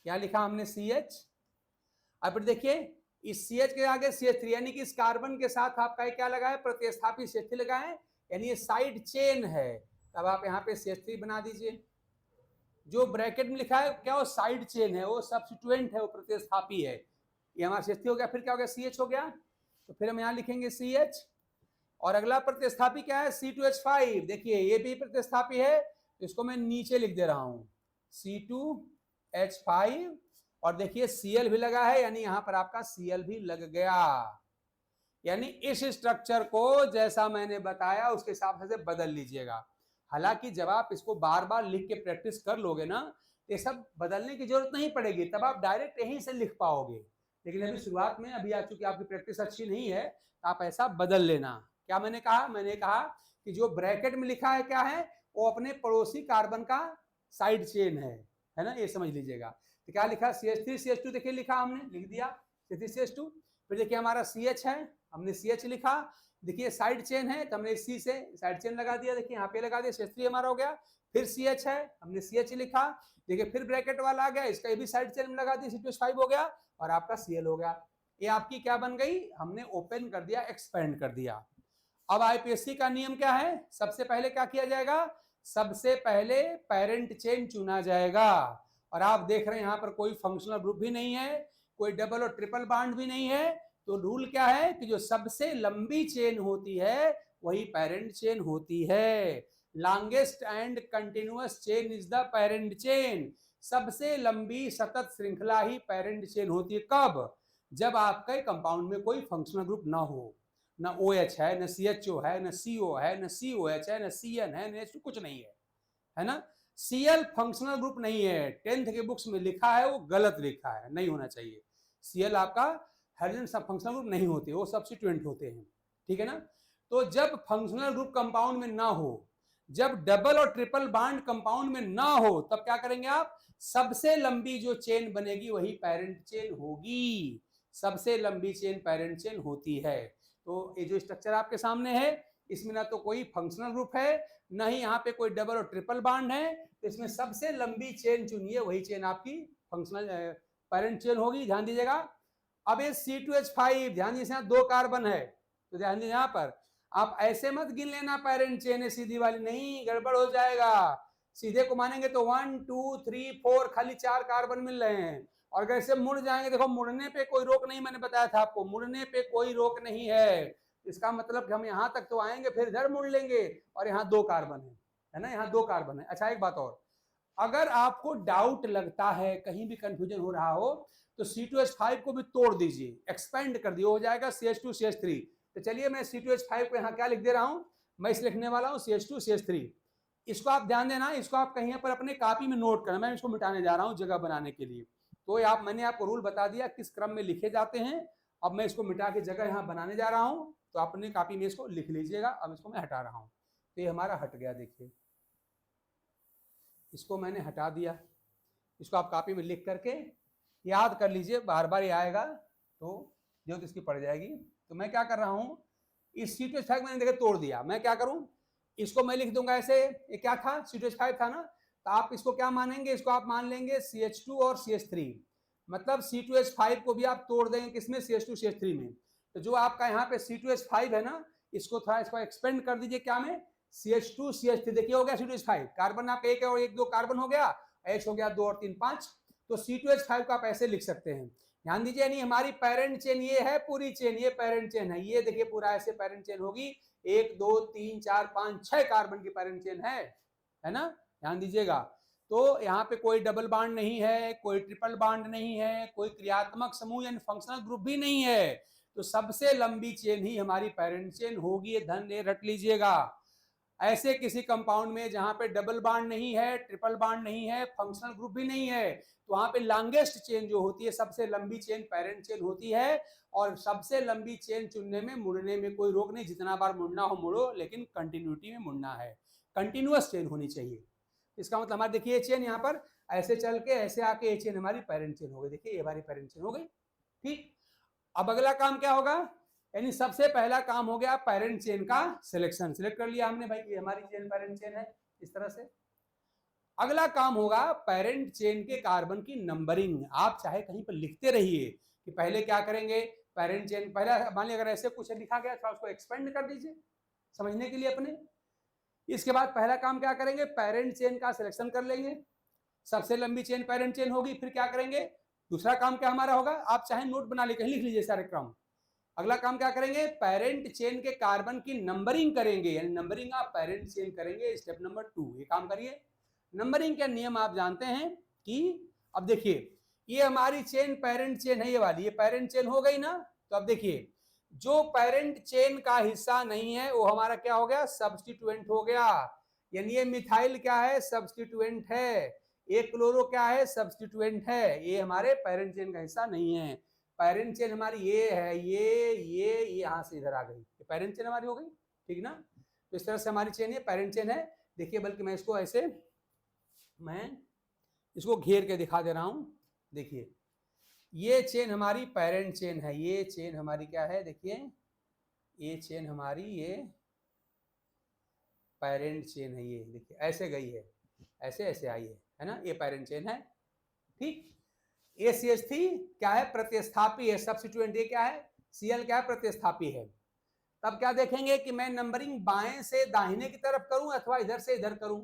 क्या लिखा हमने CH। अब फिर देखिए इस CH के आगे CH3, यानी कि इस कार्बन के साथ आपका क्या लगा है, प्रतिस्थापी CH3 लगा है, यानी ये साइड चेन है। तब आप यहाँ पे CH3 बना दीजिए। जो ब्रैकेट में लिखा है क्या, वो साइड चेन है, वो सब्स्टिट्यूएंट है, वो प्रतिस्थापी है। ये हमारा CH3 हो गया, फिर क्या हो गया, CH हो गया। तो फिर हम यहाँ लिखेंगे CH, और अगला प्रतिस्थापी क्या है, C2H5। देखिए ये भी प्रतिस्थापी है, तो इसको मैं नीचे लिख दे रहा हूँ C2H5, और देखिए Cl भी लगा है, यानी यहाँ पर आपका Cl भी लग गया। यानी इस स्ट्रक्चर को जैसा मैंने बताया उसके हिसाब से बदल लीजिएगा। हालांकि जब आप इसको बार बार लिख के प्रैक्टिस कर लोगे ना, ये सब बदलने की जरूरत नहीं पड़ेगी, तब आप डायरेक्ट यहीं से लिख पाओगे। लेकिन अभी शुरुआत में, अभी चूंकि आपकी प्रैक्टिस अच्छी नहीं है, तो आप ऐसा बदल लेना। क्या मैंने कहा कि जो ब्रैकेट में लिखा है क्या है, वो अपने पड़ोसी कार्बन का साइड चेन है ना, ये समझ लीजिएगा। तो क्या लिखा, CH3 CH2, देखिए लिखा हमने, लिख दिया CH3 CH2। फिर देखिए हमारा CH है, हमने CH लिखा। देखिए साइड चेन है, तो हमने C से साइड चेन लगा दिया, देखिए यहाँ पे लगा दिया, CH3 हमारा हो गया। फिर CH है, हमने CH लिखा। देखिए फिर ब्रैकेट वाला आ गया, इसका ये भी साइड चेन में लगा दिया, C2H5 हो गया, और आपका Cl हो गया। ये आपकी क्या बन गई, हमने ओपन कर दिया, एक्सपेंड कर दिया। अब आईपीएससी का नियम क्या है, सबसे पहले क्या किया जाएगा, सबसे पहले पेरेंट चेन चुना जाएगा। और आप देख रहे हैं यहाँ पर कोई फंक्शनल ग्रुप भी नहीं है, कोई डबल और ट्रिपल बॉन्ड भी नहीं है। तो रूल क्या है कि जो सबसे लंबी चेन होती है वही पेरेंट चेन होती है। Longest and continuous chain is the parent chain. सबसे लंबी सतत श्रृंखला ही पेरेंट चेन होती है। कब, जब आपके कंपाउंड में कोई फंक्शनल ग्रुप ना हो, ना OH है, ना CHO है, ना CO है, ना COH है, ना CN है, ना कुछ नहीं है ना। Cl फंक्शनल ग्रुप नहीं है, 10th के बुक्स में लिखा है, वो गलत लिखा है, नहीं होना चाहिए। Cl आपका हाइड्रोजन सब फंक्शनल ग्रुप नहीं होते, वो सब्स्टिट्यूएंट होते हैं। ठीक है ना। तो जब फंक्शनल ग्रुप कंपाउंड में ना हो, जब डबल और ट्रिपल बॉन्ड कंपाउंड में ना हो, तब क्या करेंगे आप, सबसे लंबी जो चेन बनेगी वही पेरेंट चेन होगी। सबसे लंबी चेन पेरेंट चेन होती है। तो ये जो स्ट्रक्चर आपके सामने है, इसमें ना तो कोई फंक्शनल ग्रुप है, ना ही यहाँ पे कोई डबल और ट्रिपल बॉन्ड है। तो इसमें सबसे लंबी चेन चुनिए, वही चेन आपकी फंक्शनल पेरेंट चेन होगी। ध्यान दीजिएगा। अब ये C2H5, ध्यान दीजिए, 2 कार्बन है, तो ध्यान दीजिए यहाँ पर आप ऐसे मत गिन लेना पेरेंट चेन है सीधी वाली, नहीं, गड़बड़ हो जाएगा। सीधे को मानेंगे तो 1 2 3 4 खाली 4 कार्बन मिल रहे हैं। और अगर ऐसे मुड़ जाएंगे, देखो मुड़ने पे कोई रोक नहीं, मैंने बताया था आपको, मुड़ने पे कोई रोक नहीं है। इसका मतलब कि हम यहाँ तक तो आएंगे, फिर इधर मुड़ लेंगे, और यहाँ 2 कार्बन है ना, यहाँ 2 कार्बन है। अच्छा एक बात और, अगर आपको डाउट लगता है, कहीं भी कंफ्यूजन हो रहा हो, तो C2H5 को भी तोड़ दीजिए, एक्सपेंड कर दिए, हो जाएगा CH2 CH3। तो चलिए मैं C2H5 को यहाँ क्या लिख दे रहा हूँ, मैं इस लिखने वाला हूँ CH2 CH3। इसको आप ध्यान देना, इसको आप कहीं पर अपने कॉपी में नोट करना, मैं इसको मिटाने जा रहा हूँ जगह बनाने के लिए। तो मैंने आपको रूल बता दिया किस क्रम में लिखे जाते हैं। अब मैं इसको मिटा के जगह यहाँ बनाने जा रहा हूँ, तो अपने कॉपी में इसको लिख लीजिएगा। अब इसको मैं हटा रहा हूँ, तो ये हमारा हट गया, देखिए इसको मैंने हटा दिया। इसको आप कॉपी में लिख करके याद कर लीजिए, बार बार ये आएगा तो जरूरत इसकी पड़ जाएगी। तो मैं क्या कर रहा हूँ, इस C2H5 मैंने देखिए तोड़ दिया, मैं क्या करूँ, इसको मैं लिख दूंगा ऐसे, ये क्या था, C2H5 था ना, तो आप इसको क्या मानेंगे, इसको आप मान लेंगे CH2 और CH3। मतलब C2H5 को भी आप तोड़ देंगे किसमें, CH2 CH3 में। तो जो आपका यहाँ पे C2H5 है ना, इसको थोड़ा इसको एक्सपेंड कर दीजिए, क्या में, CH2 CH3। देखिए हो गया C2H5, कार्बन आपका 1 और 1 2 कार्बन हो गया, H हो गया 2 और 3 5। तो C2H5 का आप ऐसे लिख सकते हैं। ध्यान दीजिए, नहीं हमारी पेरेंट चेन ये है, पूरी चेन ये पेरेंट चेन है, ये देखिए पूरा ऐसे पेरेंट चेन होगी, 1 2 3 4 5 6 कार्बन की पेरेंट चेन है ना, ध्यान दीजिएगा। तो यहाँ पे कोई डबल बॉन्ड नहीं है, कोई ट्रिपल बॉन्ड नहीं है, कोई क्रियात्मक समूह यानी फंक्शनल ग्रुप भी नहीं है, तो सबसे लंबी चेन ही हमारी पेरेंट चेन होगी, ये रट लीजिएगा। ऐसे किसी कंपाउंड में जहां पे डबल बॉन्ड नहीं है, ट्रिपल बॉन्ड नहीं है, फंक्शनल ग्रुप भी नहीं है, तो वहां पे लॉन्गेस्ट चेन जो होती है, सबसे लंबी चेन पेरेंट चेन होती है। और सबसे लंबी चेन चुनने में, मुड़ने में कोई रोक नहीं, जितना बार मुड़ना हो मुड़ो, लेकिन कंटिन्यूटी में मुड़ना है, कंटिन्यूअस चेन होनी चाहिए। इसका मतलब हमारे देखिए चेन यहाँ पर ऐसे चल के ऐसे आके ये चेन हमारी पेरेंट चेन हो गई, देखिए ये हमारी पेरेंट चेन हो गई। ठीक, अब अगला काम क्या होगा, यानी सबसे पहला काम हो गया पेरेंट चेन का सिलेक्शन, सिलेक्ट कर लिया हमने भाई, ये हमारी चेन पेरेंट चेन है इस तरह से। अगला काम होगा पेरेंट चेन के कार्बन की नंबरिंग। आप चाहे कहीं पर लिखते रहिए कि पहले क्या करेंगे, पेरेंट चेन पहले मान लीजिए अगर ऐसे कुछ लिखा गया थोड़ा उसको एक्सपेंड कर दीजिए समझने के लिए अपने। इसके बाद पहला काम क्या करेंगे, पेरेंट चेन का सिलेक्शन कर लेंगे, सबसे लंबी चेन पेरेंट चेन होगी। फिर क्या करेंगे, दूसरा काम क्या हमारा होगा, आप चाहे नोट बना ली, कहीं लिख लीजिए सारे क्रम। अगला काम क्या करेंगे, पेरेंट चेन के कार्बन की नंबरिंग करेंगे, यानी नंबरिंग आप पेरेंट चेन करेंगे, स्टेप नंबर 2 ये काम करिए। नंबरिंग के नियम आप जानते हैं कि अब देखिए ये हमारी चेन पेरेंट चेन है, ये वाली, ये पेरेंट चेन हो गई ना। तो अब देखिए जो पेरेंट चेन का हिस्सा नहीं है वो हमारा क्या हो गया, सब्स्टिट्यूएंट हो गया। यानी ये मिथाइल क्या है, सब्स्टिट्यूएंट है, ये क्लोरो क्या है, सब्स्टिट्यूएंट है, ये हमारे पेरेंट चेन का हिस्सा नहीं है। पेरेंट चेन हमारी ये है, ये यहां से इधर आ गई, ये पेरेंट चेन हमारी हो गई, ठीक ना। तो इस तरह से हमारी चेन ये पेरेंट चेन है। देखिए बल्कि मैं इसको ऐसे, मैं इसको घेर के दिखा दे रहा हूं, देखिए ये चेन हमारी पेरेंट चेन है, ये चेन हमारी क्या है, देखिए ये चेन हमारी ये पेरेंट चेन है, ये देखिए ऐसे गई है, ऐसे ऐसे आई है ना, ये पेरेंट चेन है। ठीक, ACH3 क्या है, प्रतिस्थापी है, सब्स्टिट्यूएंट। ये क्या है, Cl क्या है, प्रतिस्थापी है। तब क्या देखेंगे कि मैं नंबरिंग बाएं से दाहिने की तरफ करूं अथवा इधर से इधर करूं।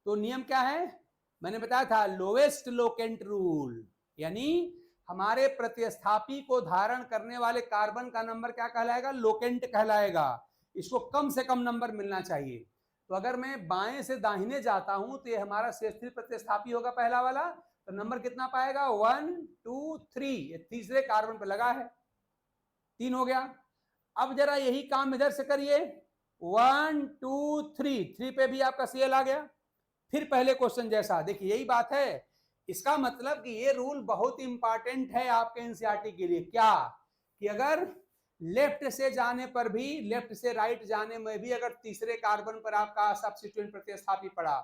तो नियम क्या है, मैंने बताया था लोवेस्ट लोकेंट रूल, यानी हमारे प्रतिस्थापी को धारण करने वाले कार्बन का नंबर क्या कहलाएगा, लोकेंट कहलाएगा। इसको कम से कम नंबर मिलना चाहिए। तो अगर मैं बाएं से दाहिने जाता हूं तो ये हमारा CH3 प्रतिस्थापी होगा पहला वाला, तो नंबर कितना पाएगा, 1 2 3, ये तीसरे कार्बन पर लगा है, 3 हो गया। अब जरा यही काम इधर से करिए, 1 2 3, 3 पे भी आपका Cl आ गया। फिर पहले क्वेश्चन जैसा, देखिए यही बात है। इसका मतलब कि ये रूल बहुत इंपॉर्टेंट है आपके एनसीईआरटी के लिए, क्या कि अगर लेफ्ट से जाने पर भी, लेफ्ट से राइट जाने में भी अगर तीसरे कार्बन पर आपका सब्स्टिट्यूएंट प्रतिस्थापी पड़ा,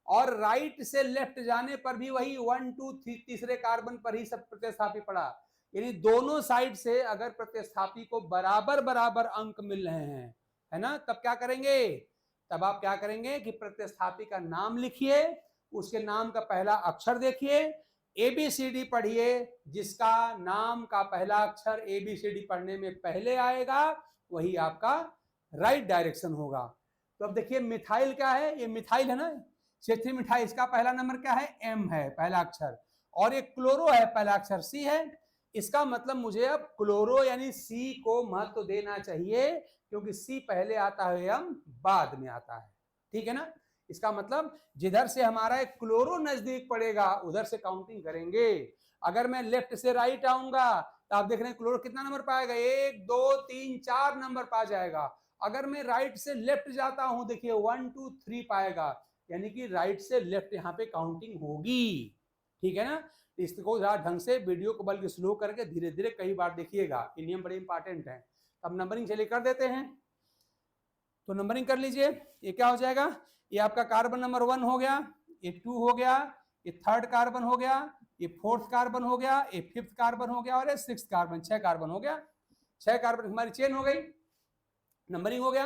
और राइट से लेफ्ट जाने पर भी वही 1 2 3 तीसरे कार्बन पर ही सब प्रतिस्थापी पड़ा, यानी दोनों साइड से अगर प्रतिस्थापी को बराबर बराबर अंक मिल रहे हैं, है ना, तब क्या करेंगे, तब आप क्या करेंगे कि प्रतिस्थापी का नाम लिखिए, उसके नाम का पहला अक्षर देखिए, ABCD पढ़िए, जिसका नाम का पहला अक्षर ABCD पढ़ने में पहले आएगा वही आपका राइट डायरेक्शन होगा। तो अब देखिए मिथाइल क्या है, ये मिथाइल है ना, CH3 मिथाइल, इसका पहला नंबर क्या है, M है पहला अक्षर, और ये क्लोरो है पहला अक्षर C है। इसका मतलब मुझे अब क्लोरो यानी C को महत्व देना चाहिए, क्योंकि C पहले आता है, M बाद में आता है, ठीक है ना। इसका मतलब जिधर से हमारा एक क्लोरो नजदीक पड़ेगा उधर से काउंटिंग करेंगे। अगर मैं लेफ्ट से राइट आऊंगा तो आप देख रहे हैं क्लोरो कितना नंबर पाएगा, 1 2 3 4 नंबर पा जाएगा। अगर मैं राइट से लेफ्ट जाता हूं, देखिए 1 2 3 पाएगा, यानी कि राइट से लेफ्ट यहाँ पे काउंटिंग होगी, ठीक है ना। इसको जरा ढंग से वीडियो को बल्कि स्लो करके धीरे धीरे कई बार देखिएगा, ये नियम बड़े इंपॉर्टेंट है। अब नंबरिंग चलिए कर देते हैं, तो नंबरिंग कर लीजिए। ये क्या हो जाएगा, ये आपका कार्बन नंबर 1 हो गया, ये 2 हो गया, ये थर्ड कार्बन हो गया, ये फोर्थ कार्बन हो गया, ये फिफ्थ कार्बन हो गया, और ये सिक्स्थ कार्बन, 6 कार्बन हो गया। 6 कार्बन हमारी चेन हो गई, नंबरिंग हो गया।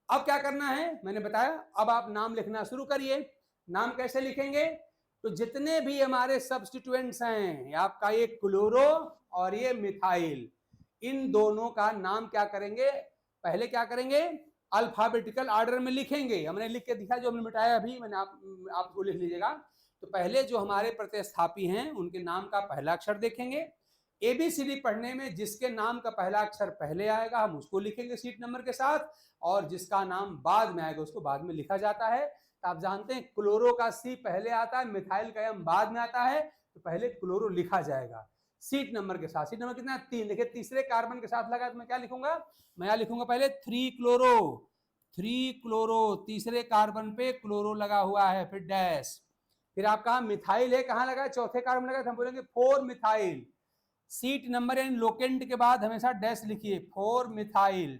अब क्या करना है मैंने बताया, अब आप नाम लिखना शुरू करिए। नाम कैसे लिखेंगे, तो जितने भी हमारे सब्स्टिट्यूएंट्स हैं, आपका ये क्लोरो और ये मिथाइल, इन दोनों का नाम क्या करेंगे, पहले क्या करेंगे, अल्फाबेटिकल ऑर्डर में लिखेंगे। हमने लिख के दिखा, जो हमने मिटाया अभी, मैंने आपको लिख लीजिएगा। तो पहले जो हमारे प्रतिस्थापी हैं उनके नाम का पहला अक्षर देखेंगे। ABCD पढ़ने में जिसके नाम का पहला अक्षर पहले आएगा हम उसको लिखेंगे सीट नंबर के साथ, और जिसका नाम बाद में आएगा उसको बाद में लिखा जाता है। तो आप जानते हैं क्लोरो का C पहले आता है, मिथाइल का M बाद में आता है, तो पहले क्लोरो लिखा जाएगा सीट नंबर के साथ। सीट नंबर कितना है? 3। देखिए तीसरे कार्बन के साथ लगा तो मैं क्या लिखूंगा? मैं यहाँ लिखूंगा पहले 3 क्लोरो, तीसरे कार्बन पे क्लोरो लगा हुआ है, फिर डैश। फिर आपका मिथाइल है, कहाँ लगा? चौथे कार्बन लगा, तो हम बोलेंगे 4 मिथाइल। सीट नंबर यानी लोकेंट के बाद हमेशा डैश लिखिए, 4 मिथाइल।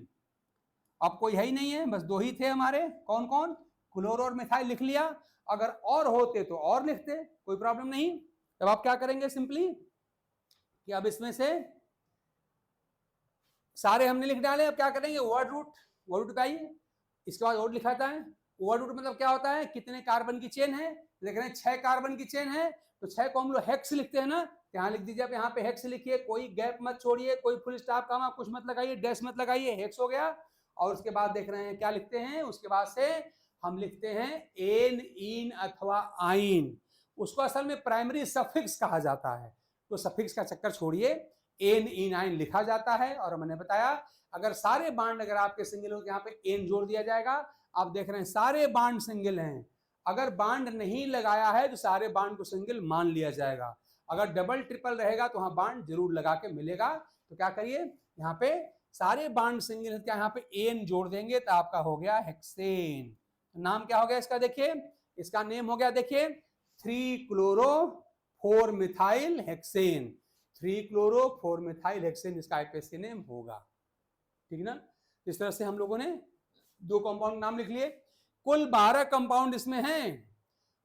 अब कोई है ही नहीं है, बस 2 ही थे हमारे, कौन कौन? क्लोरो और मिथाइल लिख लिया। अगर और होते तो और लिखते, कोई प्रॉब्लम नहीं। तब आप क्या करेंगे सिंपली कि अब इसमें से सारे हमने लिख डाले, अब क्या करेंगे? वर्ड रूट पे आइए। इसके बाद वर्ड लिखाता है। वर्ड रूट मतलब क्या होता है? कितने कार्बन की चेन है? देख रहे हैं 6 कार्बन की चेन है, तो 6 को हम लोग हेक्स लिखते हैं ना, यहाँ लिख दीजिए। आप यहाँ पे हेक्स लिखिए, कोई गैप मत छोड़िए, कोई फुल स्टॉप कॉमा कुछ मत लगाइए, डैश मत लगाइए, हेक्स हो गया। और उसके बाद देख रहे हैं क्या लिखते हैं? उसके बाद से हम लिखते हैं एन, इन अथवा आइन। उसको असल में प्राइमरी सफिक्स कहा जाता है, तो सफिक्स का चक्कर छोड़िए, एन, इन, आइन लिखा जाता है। और मैंने बताया अगर सारे बांड अगर आपके सिंगल हो तो यहाँ पे एन जोड़ दिया जाएगा। आप देख रहे हैं सारे बांड सिंगल हैं, अगर बांड नहीं लगाया है तो सारे बांड को सिंगल मान लिया जाएगा। अगर डबल ट्रिपल रहेगा तो वहां बांड जरूर लगा के मिलेगा। तो क्या करिए, यहाँ पे सारे बांड सिंगल है, क्या यहाँ पे एन जोड़ देंगे तो आपका हो गया हेक्सेन। नाम क्या हो गया इसका? देखिए इसका नेम हो गया, देखिए 3 chloro 4 methyl hexane. 3 chloro 4 methyl hexane इसका आईपीएससी नेम होगा। ठीक ना? इस तरह से हम लोगों ने 2 कंपाउंड नाम लिख लिए। कुल 12 कंपाउंड इसमें हैं,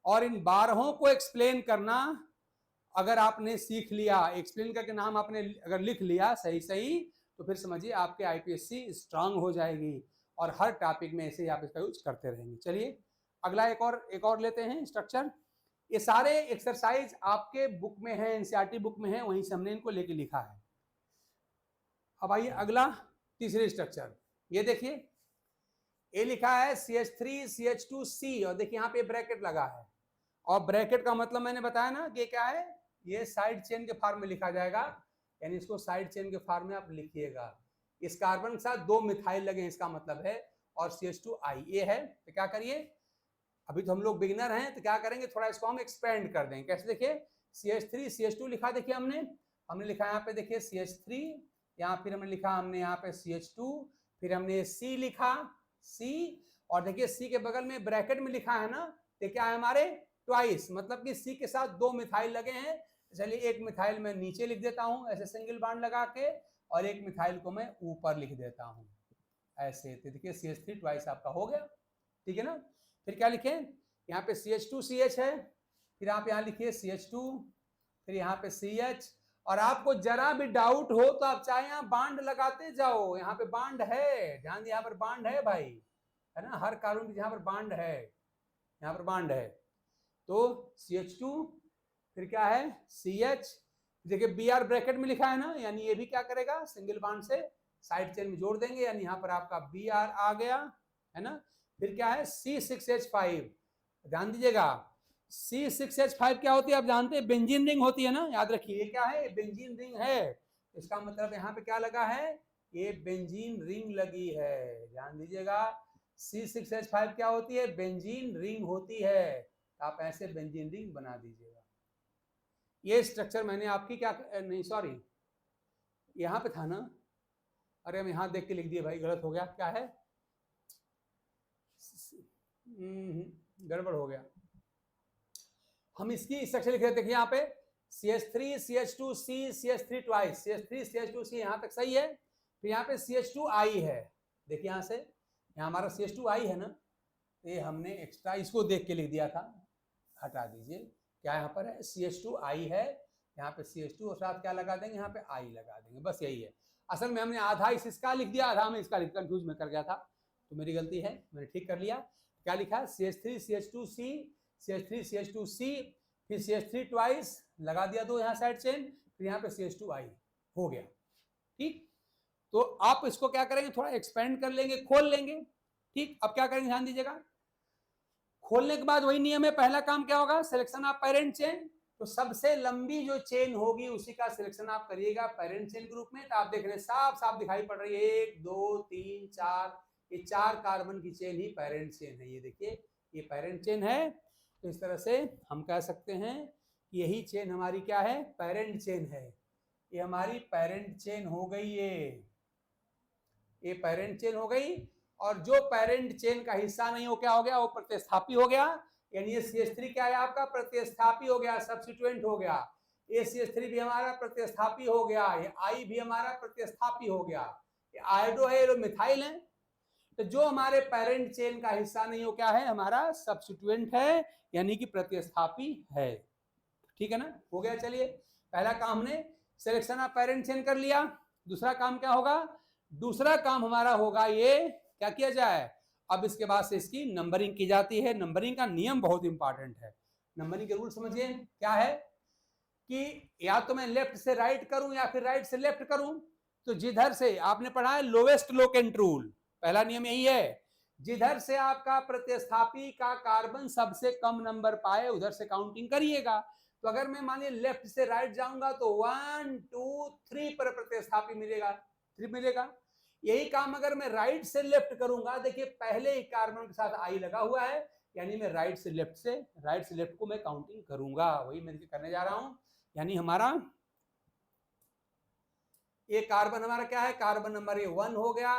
और इन 12 को एक्सप्लेन करना अगर आपने सीख लिया, एक्सप्लेन करके नाम आपने अगर लिख लिया सही सही, तो फिर समझिए आपके आईपीएससी स्ट्रांग हो जाएगी, और हर टॉपिक में ऐसे ही आप इसका यूज करते रहेंगे। चलिए अगला एक और लेते हैं स्ट्रक्चर। ये सारे एक्सरसाइज आपके बुक में है, एनसीईआरटी बुक में है, वहीं से हमने इनको लेके लिखा है। अब आइए अगला तीसरे स्ट्रक्चर, ये देखिए ये लिखा है CH3 CH2C, और देखिए यहाँ पे ब्रैकेट लगा है, और ब्रैकेट का मतलब मैंने बताया ना कि क्या है, ये साइड चेन के फॉर्म में लिखा जाएगा, यानी इसको साइड चेन के फॉर्म में आप लिखिएगा। इस कार्बन के साथ 2 मिथाइल लगे इसका मतलब है, और CH2I ये है। तो क्या करिए, अभी तो हम लोग बिगिनर हैं, तो क्या करेंगे, थोड़ा इसको हम एक्सपेंड कर देंगे। कैसे? देखिए CH3 CH2 लिखा, देखिए हमने लिखा यहाँ पे, देखिए CH3, यहाँ फिर हमने लिखा हमने यहाँ पे CH2, फिर हमने C लिखा C, और देखिए C के बगल में ब्रैकेट में लिखा है ना, तो क्या है हमारे ट्वाइस, मतलब कि C के साथ 2 मिथाइल लगे हैं। चलिए एक मिथाइल मैं नीचे लिख देता हूं ऐसे सिंगल बॉन्ड लगा के, और एक मिथाइल को मैं ऊपर लिख देता हूं ऐसे। तो देखिए CH3 ट्वाइस आपका हो गया। ठीक है ना? फिर क्या लिखें, यहाँ पे CH2CH है, फिर आप यहाँ लिखिए CH2, फिर यहाँ पे CH। और आपको जरा भी डाउट हो तो आप चाहे यहाँ बांड लगाते जाओ, यहाँ पे बांड है, ध्यान दिए यहाँ पर बांड है भाई, है ना, हर कार्बन की जहाँ पर बांड है, यहाँ पर बांड है। तो CH2, फिर क्या है CH, देखिए Br ब्रैकेट में लिखा है ना, यानी ये भी क्या करेगा, सिंगल बांड से साइड चेन में जोड़ देंगे, यानी यहाँ पर आपका Br आ गया, है ना। फिर क्या है C6H5, ध्यान दीजिएगा C6H5 क्या होती है आप जानते हैं, बेंजीन रिंग होती है ना, याद रखिए क्या है, बेंजीन रिंग है। इसका मतलब यहाँ पे क्या लगा है, ये बेंजीन रिंग लगी है, ध्यान दीजिएगा। C6H5 क्या होती है, बेंजीन रिंग होती है, आप ऐसे बेंजीन रिंग बना दीजिएगा। ये स्ट्रक्चर मैंने आपकी क्या नहीं सॉरी यहाँ पे था ना, अरे हम यहाँ देख के लिख दिए भाई, गलत हो गया, क्या है गड़बड़ हो गया। हम इसकी स्ट्रक्चर लिख रहे थे, यहाँ पे CH3 CH2C CH3 twice, CH3 CH2C यहाँ तक सही है। फिर यहाँ पे CH2I है, देखिए यहाँ से, यहाँ हमारा CH2I है ना, ये हमने एक्स्ट्रा इसको देख के लिख दिया था, हटा दीजिए। क्या यहाँ पर है CH2I है, यहाँ पे CH2 और साथ क्या लगा देंगे, यहाँ पे I लगा देंगे, बस यही है। असल में हमने आधा इसका लिख दिया, आधा में इसका लिख, कंफ्यूज में कर गया था, तो मेरी गलती है, मैंने ठीक कर लिया। क्या लिखा है CH3 CH2C CH3 CH2C, फिर CH3 ट्वाइस लगा दिया 2 यहाँ साइड चेन, फिर यहाँ पे CH2I हो गया। ठीक, तो आप इसको क्या करेंगे, थोड़ा एक्सपेंड कर लेंगे, खोल लेंगे। ठीक, अब क्या करेंगे ध्यान दीजिएगा, खोलने के बाद वही नियम है, पहला काम क्या होगा, सिलेक्शन ऑफ पेरेंट चेन। तो सबसे लंबी जो चेन होगी उसी का सिलेक्शन आप करिएगा पेरेंट चेन ग्रुप में। तो आप देख रहे हैं साफ साफ दिखाई पड़ रही है, 1 2 3 4, ये 4 कार्बन की चेन ही पेरेंट चेन है। ये देखिए ये पेरेंट चेन है। तो इस तरह से हम कह सकते हैं यही चेन हमारी क्या है, पेरेंट चेन है। ये हमारी पेरेंट चेन हो गई, ये पेरेंट चेन हो गई। और जो पेरेंट चेन का हिस्सा नहीं हो क्या हो गया, वो प्रतिस्थापी हो गया। यानी ये CH3 क्या है आपका, प्रतिस्थापी हो गया, सब्स्टिट्यूएंट हो गया। ये CH3 भी हमारा प्रतिस्थापी हो गया, ये I भी हमारा प्रतिस्थापी हो गया। ये आयोडो है, ये मिथाइल है। तो जो हमारे पेरेंट चेन का हिस्सा नहीं हो क्या है, हमारा सब्स्टिट्यूएंट है, यानी कि प्रतिस्थापी है। ठीक है ना, हो गया। चलिए पहला काम हमने सिलेक्शन ऑफ पेरेंट चेन कर लिया। दूसरा काम क्या होगा, दूसरा काम हमारा होगा ये क्या किया जाए, अब इसके बाद से इसकी नंबरिंग की जाती है। नंबरिंग का नियम बहुत इंपॉर्टेंट है। नंबरिंग के रूल समझिए क्या है कि या तो मैं लेफ्ट से राइट करूं या फिर राइट से लेफ्ट करूं। तो जिधर से आपने पढ़ा है लोवेस्ट लोकेंट रूल, पहला नियम यही है, जिधर से आपका प्रतिस्थापी का कार्बन सबसे कम नंबर पाए उधर से काउंटिंग करिएगा। तो अगर मैं मानिए लेफ्ट से राइट जाऊंगा तो 1 2 3 पर प्रतिस्थापी मिलेगा, 3 मिलेगा। यही काम अगर मैं राइट से लेफ्ट करूंगा, देखिए पहले ही कार्बन के साथ आई लगा हुआ है, यानी मैं राइट से लेफ्ट को मैं काउंटिंग करूंगा, वही मैं करने जा रहा हूं। यानी हमारा ये कार्बन हमारा क्या है, कार्बन नंबर 1 हो गया,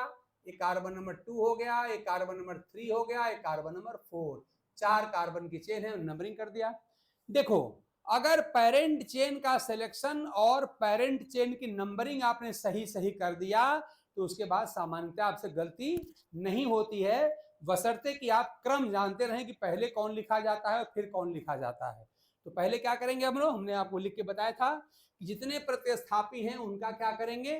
ये कार्बन नंबर 2 हो गया, ये कार्बन नंबर 3 हो गया, ये कार्बन नंबर 4, 4 कार्बन की चेन है, नंबरिंग कर दिया। देखो अगर पेरेंट चेन का सिलेक्शन और पेरेंट चेन की नंबरिंग आपने सही कर दिया तो उसके बाद सामान्यतः आपसे गलती नहीं होती है, बशर्ते कि आप क्रम जानते रहें कि पहले कौन लिखा जाता है और फिर कौन लिखा जाता है। तो पहले क्या करेंगे हम लोग, हमने आपको लिख के बताया था कि जितने प्रतिस्थापी हैं उनका क्या करेंगे,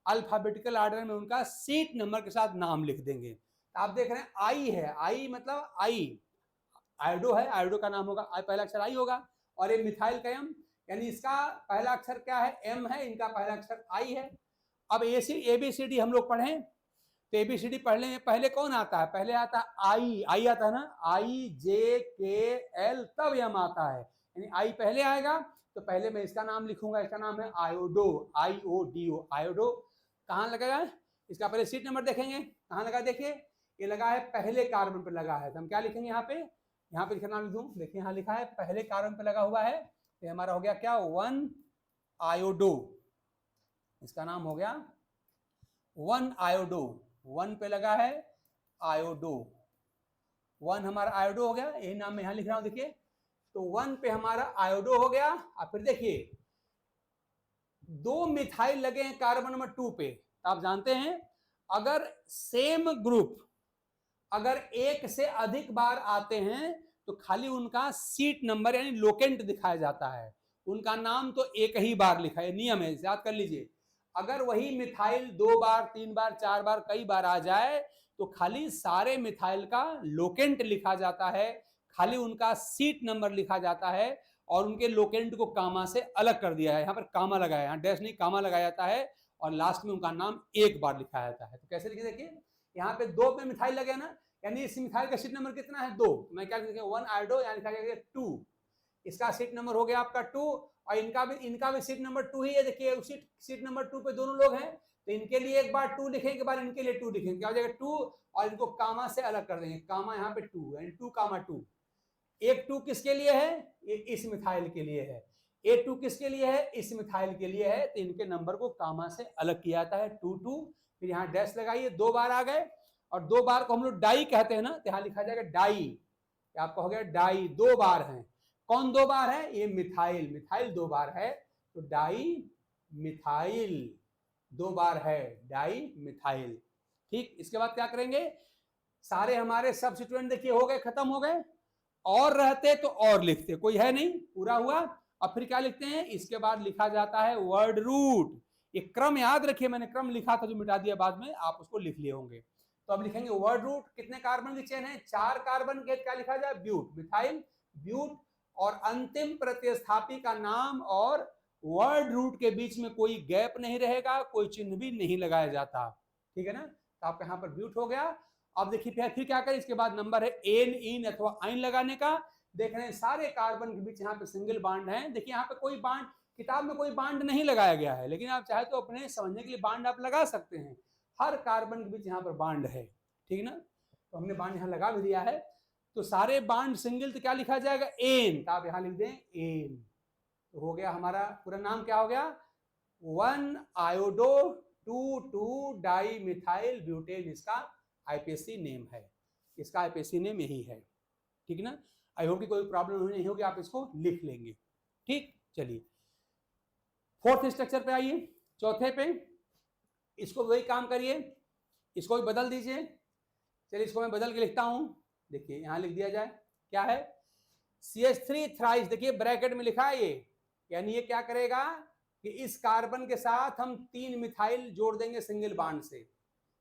अल्फाबेटिकल ऑर्डर में उनका सीट नंबर के साथ नाम लिख देंगे। तो आप देख रहे हैं आई है, आई मतलब आयोडो है, आयोडो का नाम होगा, पहला अक्षर आई होगा। और ये मिथाइल का एम, यानी इसका पहला अक्षर क्या है, एम है, इनका पहला अक्षर आई है। अब ABCD हम लोग पढ़ें तो ABCD पढ़ने में पहले कौन आता है, पहले आता है आई आता है ना, IJKL, तब एम आता है, यानी आई पहले आएगा। तो पहले मैं इसका नाम लिखूंगा, इसका नाम है आयोडो, IODO, आयोडो। कहाँ लगेगा, इसका पहले सीट नंबर देखेंगे, कहाँ लगा, देखिए ये लगा है पहले कार्बन पे लगा है। तो हम क्या लिखेंगे यहाँ पे लिखना, नाम लिख दूं, देखिए यहाँ लिखा है पहले कार्बन पे लगा हुआ है। तो हमारा हो गया क्या, 1 आयोडो, इसका नाम हो गया 1 आयोडो, 1 पे लगा है आयोडो, 1 हमारा आयोडो हो गया, यही नाम मैं यहाँ लिख रहा हूं। देखिए तो 1 पे हमारा आयोडो हो गया। और फिर देखिए 2 मिथाइल लगे हैं कार्बन नंबर 2 पे। तो आप जानते हैं अगर सेम ग्रुप अगर एक से अधिक बार आते हैं तो खाली उनका सीट नंबर यानी लोकेंट दिखाया जाता है, उनका नाम तो एक ही बार लिखा है, नियम है, याद कर लीजिए। अगर वही मिथाइल 2 बार 3 बार 4 बार कई बार आ जाए तो खाली सारे मिथाइल का लोकेंट लिखा जाता है, खाली उनका सीट नंबर लिखा जाता है और उनके लोकेंट को कामा से अलग कर दिया है। यहाँ पर कामा लगाया, यहाँ डैश नहीं, कामा लगाया जाता है और लास्ट में उनका नाम एक बार लिखा जाता है। तो कैसे लिखे, देखिए यहाँ पे 2 पे मिथाइल लगे ना, यानी इस मिथाइल का सीट नंबर कितना है, 2। मैं क्या लिखेंगे 1 आयोडो, यानी लिखा जाएगा 2, इसका सीट नंबर हो गया आपका 2 और इनका भी सीट नंबर 2 ही है। देखिए उसी सीट नंबर 2 पे दोनों लोग हैं तो इनके लिए एक बार 2 लिखेंगे, एक बार इनके लिए 2 लिखेंगे, क्या हो जाएगा 2 और इनको कामा से अलग कर देंगे, कामा यहाँ पे 2 यानी 2 कामा 2। एक 2 किसके लिए है, ये इस मिथाइल के लिए है, ये 2 किसके लिए है, इस मिथाइल के लिए है। तो इनके नंबर को कामा से अलग किया जाता है 2 2, फिर यहाँ डैश लगाइए, 2 बार आ गए और 2 बार को हम लोग डाई कहते हैं ना, तो यहाँ लिखा जाएगा डाई, आपका हो गया डाई, 2 बार है। कौन 2 बार है, ये मिथाइल 2 बार है, तो डाई मिथाइल 2 बार है, डाई मिथाइल। ठीक, इसके बाद क्या करेंगे, सारे हमारे सब्स्टिट्यूएंट देखिए हो गए, खत्म हो गए, और रहते तो और लिखते, कोई है नहीं, पूरा हुआ। अब फिर क्या लिखते हैं, इसके बाद लिखा जाता है वर्ड रूट। ये क्रम याद रखिए, मैंने क्रम लिखा था जो मिटा दिया बाद में, आप उसको लिख लिए होंगे। तो अब लिखेंगे वर्ड रूट, कितने कार्बन की चेन है, 4 कार्बन के, क्या लिखा जाए, ब्यूट, मिथाइल ब्यूट, और अंतिम प्रतिस्थापी का नाम और वर्ड रूट के बीच में कोई गैप नहीं रहेगा, कोई चिन्ह भी नहीं लगाया जाता, ठीक है ना। तो आपका यहाँ पर ब्यूट हो गया अब देखिए फिर क्या करें, इसके बाद नंबर है एन, इन अथवा आइन लगाने का। देख रहे हैं सारे कार्बन के बीच यहाँ पे सिंगल बॉन्ड है। देखिए यहाँ पे कोई बॉन्ड, किताब में कोई बॉन्ड नहीं लगाया गया है, लेकिन आप चाहे तो अपने समझने के लिए बॉन्ड आप लगा सकते हैं। हर कार्बन के बीच यहाँ पर बॉन्ड है, ठीक ना। तो हमने बॉन्ड यहाँ लगा भी दिया है। तो सारे बॉन्ड सिंगल, तो क्या लिखा जाएगा, एन, तो आप यहाँ लिख दें एन। तो हो गया हमारा पूरा नाम क्या हो गया, 1 आयोडो 2 डाई मिथाइल ब्यूटेन, इसका आईपीएसी नेम है। इसका आईपीएसी नेम यही है, ठीक ना। आई होप कि कोई प्रॉब्लम नहीं होगी, आप इसको लिख लेंगे, ठीक। चलिए फोर्थ स्ट्रक्चर पे आइए, चौथे पे। इसको वही काम करिए, इसको भी बदल दीजिए। चलिए इसको मैं बदल के लिखता हूं। देखिए यहां लिख दिया जाए, क्या है, CH3 थ्राइस। देखिए ब्रैकेट में लिखा है ये, यानी ये क्या करेगा कि इस कार्बन के साथ हम 3 मिथाइल जोड़ देंगे सिंगल बॉन्ड से।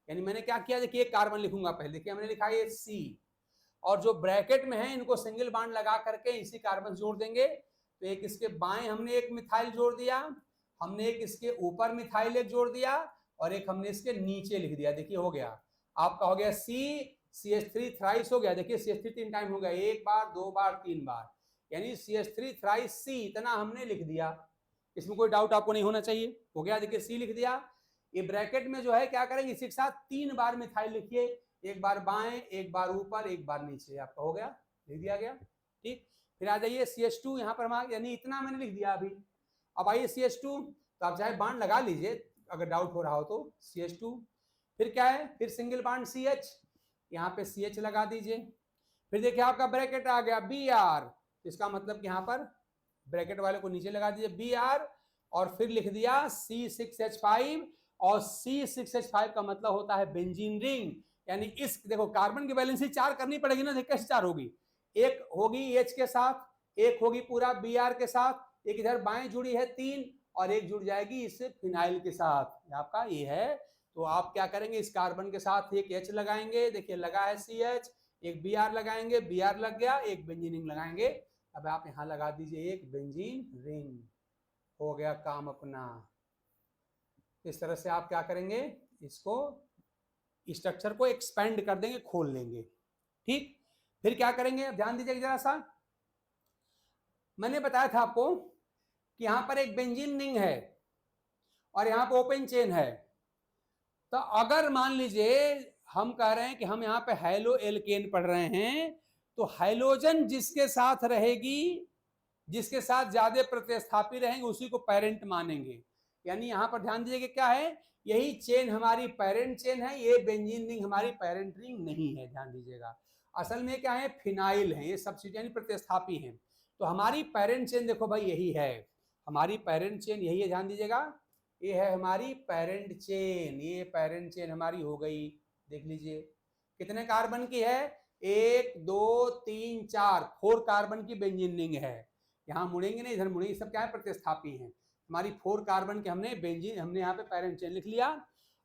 यानी मैंने क्या किया, देखिए एक कार्बन लिखूंगा पहले। देखिए हमने लिखा है C, और जो ब्रैकेट में है इनको सिंगल बॉन्ड लगा करके इसी कार्बन जोड़ देंगे। तो एक इसके बाएं हमने एक मिथाइल जोड़ दिया, हमने एक इसके ऊपर मिथाइल एक जोड़ दिया, और एक हमने इसके नीचे लिख दिया। देखिए हो गया आपका, हो गया CH3 थ्राइस हो गया। देखिए CH3 3 टाइम हो गया, 1 बार 2 बार 3 बार, यानी CH3 थ्राइस C, इतना हमने लिख दिया। इसमें कोई डाउट आपको नहीं होना चाहिए। हो गया, देखिए C लिख दिया। ये ब्रैकेट में जो है क्या करेंगे, इसी के साथ 3 बार मिथाइल लिखिए, एक बार बाएं, एक बार ऊपर, एक बार नीचे। आपका हो गया, लिख दिया गया, ठीक। फिर आ जाइए CH2, यहाँ पर यानी इतना मैंने लिख दिया अभी। अब आइए CH2, तो आप चाहे बांड लगा लीजिए अगर डाउट हो रहा हो तो। CH2 फिर क्या है, फिर सिंगल बांड CH, यहाँ पे CH लगा दीजिए। फिर देखिए आपका ब्रैकेट आ गया Br, इसका मतलब कि यहाँ पर ब्रैकेट वाले को नीचे लगा दीजिए Br, और फिर लिख दिया C6H5, और C6H5 का मतलब होता है बेंजीन रिंग। यानी इस देखो कार्बन की वैलेंसी 4 करनी पड़ेगी ना, कैसे 4 होगी, एक होगी H के साथ, एक होगी पूरा Br के साथ, एक इधर बाएं जुड़ी है 3, और एक जुड़ जाएगी इस फिनाइल के साथ, आपका ये है। तो आप क्या करेंगे, इस कार्बन के साथ एक H लगाएंगे, देखिए लगा है CH, एक Br लगाएंगे, Br लग गया, एक बेंजीन रिंग लगाएंगे। अब आप यहाँ लगा दीजिए एक बेंजीन रिंग, हो गया काम अपना। इस तरह से आप क्या करेंगे, इसको स्ट्रक्चर को एक्सपेंड कर देंगे, खोल लेंगे, ठीक। फिर क्या करेंगे, ध्यान दीजिए जरा सा। मैंने बताया था आपको कि यहां पर एक बेंजीन रिंग है और यहां पर ओपन चेन है। तो अगर मान लीजिए हम कह रहे हैं कि हम यहाँ पे हैलो एल्केन पढ़ रहे हैं, तो हाइलोजन जिसके साथ रहेगी, जिसके साथ ज्यादा प्रतिस्थापी रहेंगे, उसी को पेरेंट मानेंगे। यानी यहाँ पर ध्यान दीजिए कि क्या है, यही चेन हमारी पेरेंट चेन है, ये बेंजीन रिंग हमारी पेरेंट रिंग नहीं है, ध्यान दीजिएगा। असल में क्या है, फिनाइल है, ये सब्स्टिट्यूएंट यानी प्रतिस्थापी हैं। तो हमारी पेरेंट चेन देखो भाई यही है, हमारी पेरेंट चेन यही है, ध्यान दीजिएगा। ये है हमारी पेरेंट चेन, ये पेरेंट चेन हमारी हो गई। देख लीजिए कितने कार्बन की है, 1 2 3 4, 4 कार्बन की बेंजीन रिंग है। यहाँ मुड़ेंगे नहीं, इधर मुड़ेंगे, सब क्या है, प्रतिस्थापी हैं। हमारी 4 कार्बन के हमने बेंजीन, हमने यहाँ पे पेरेंट चेन लिख लिया।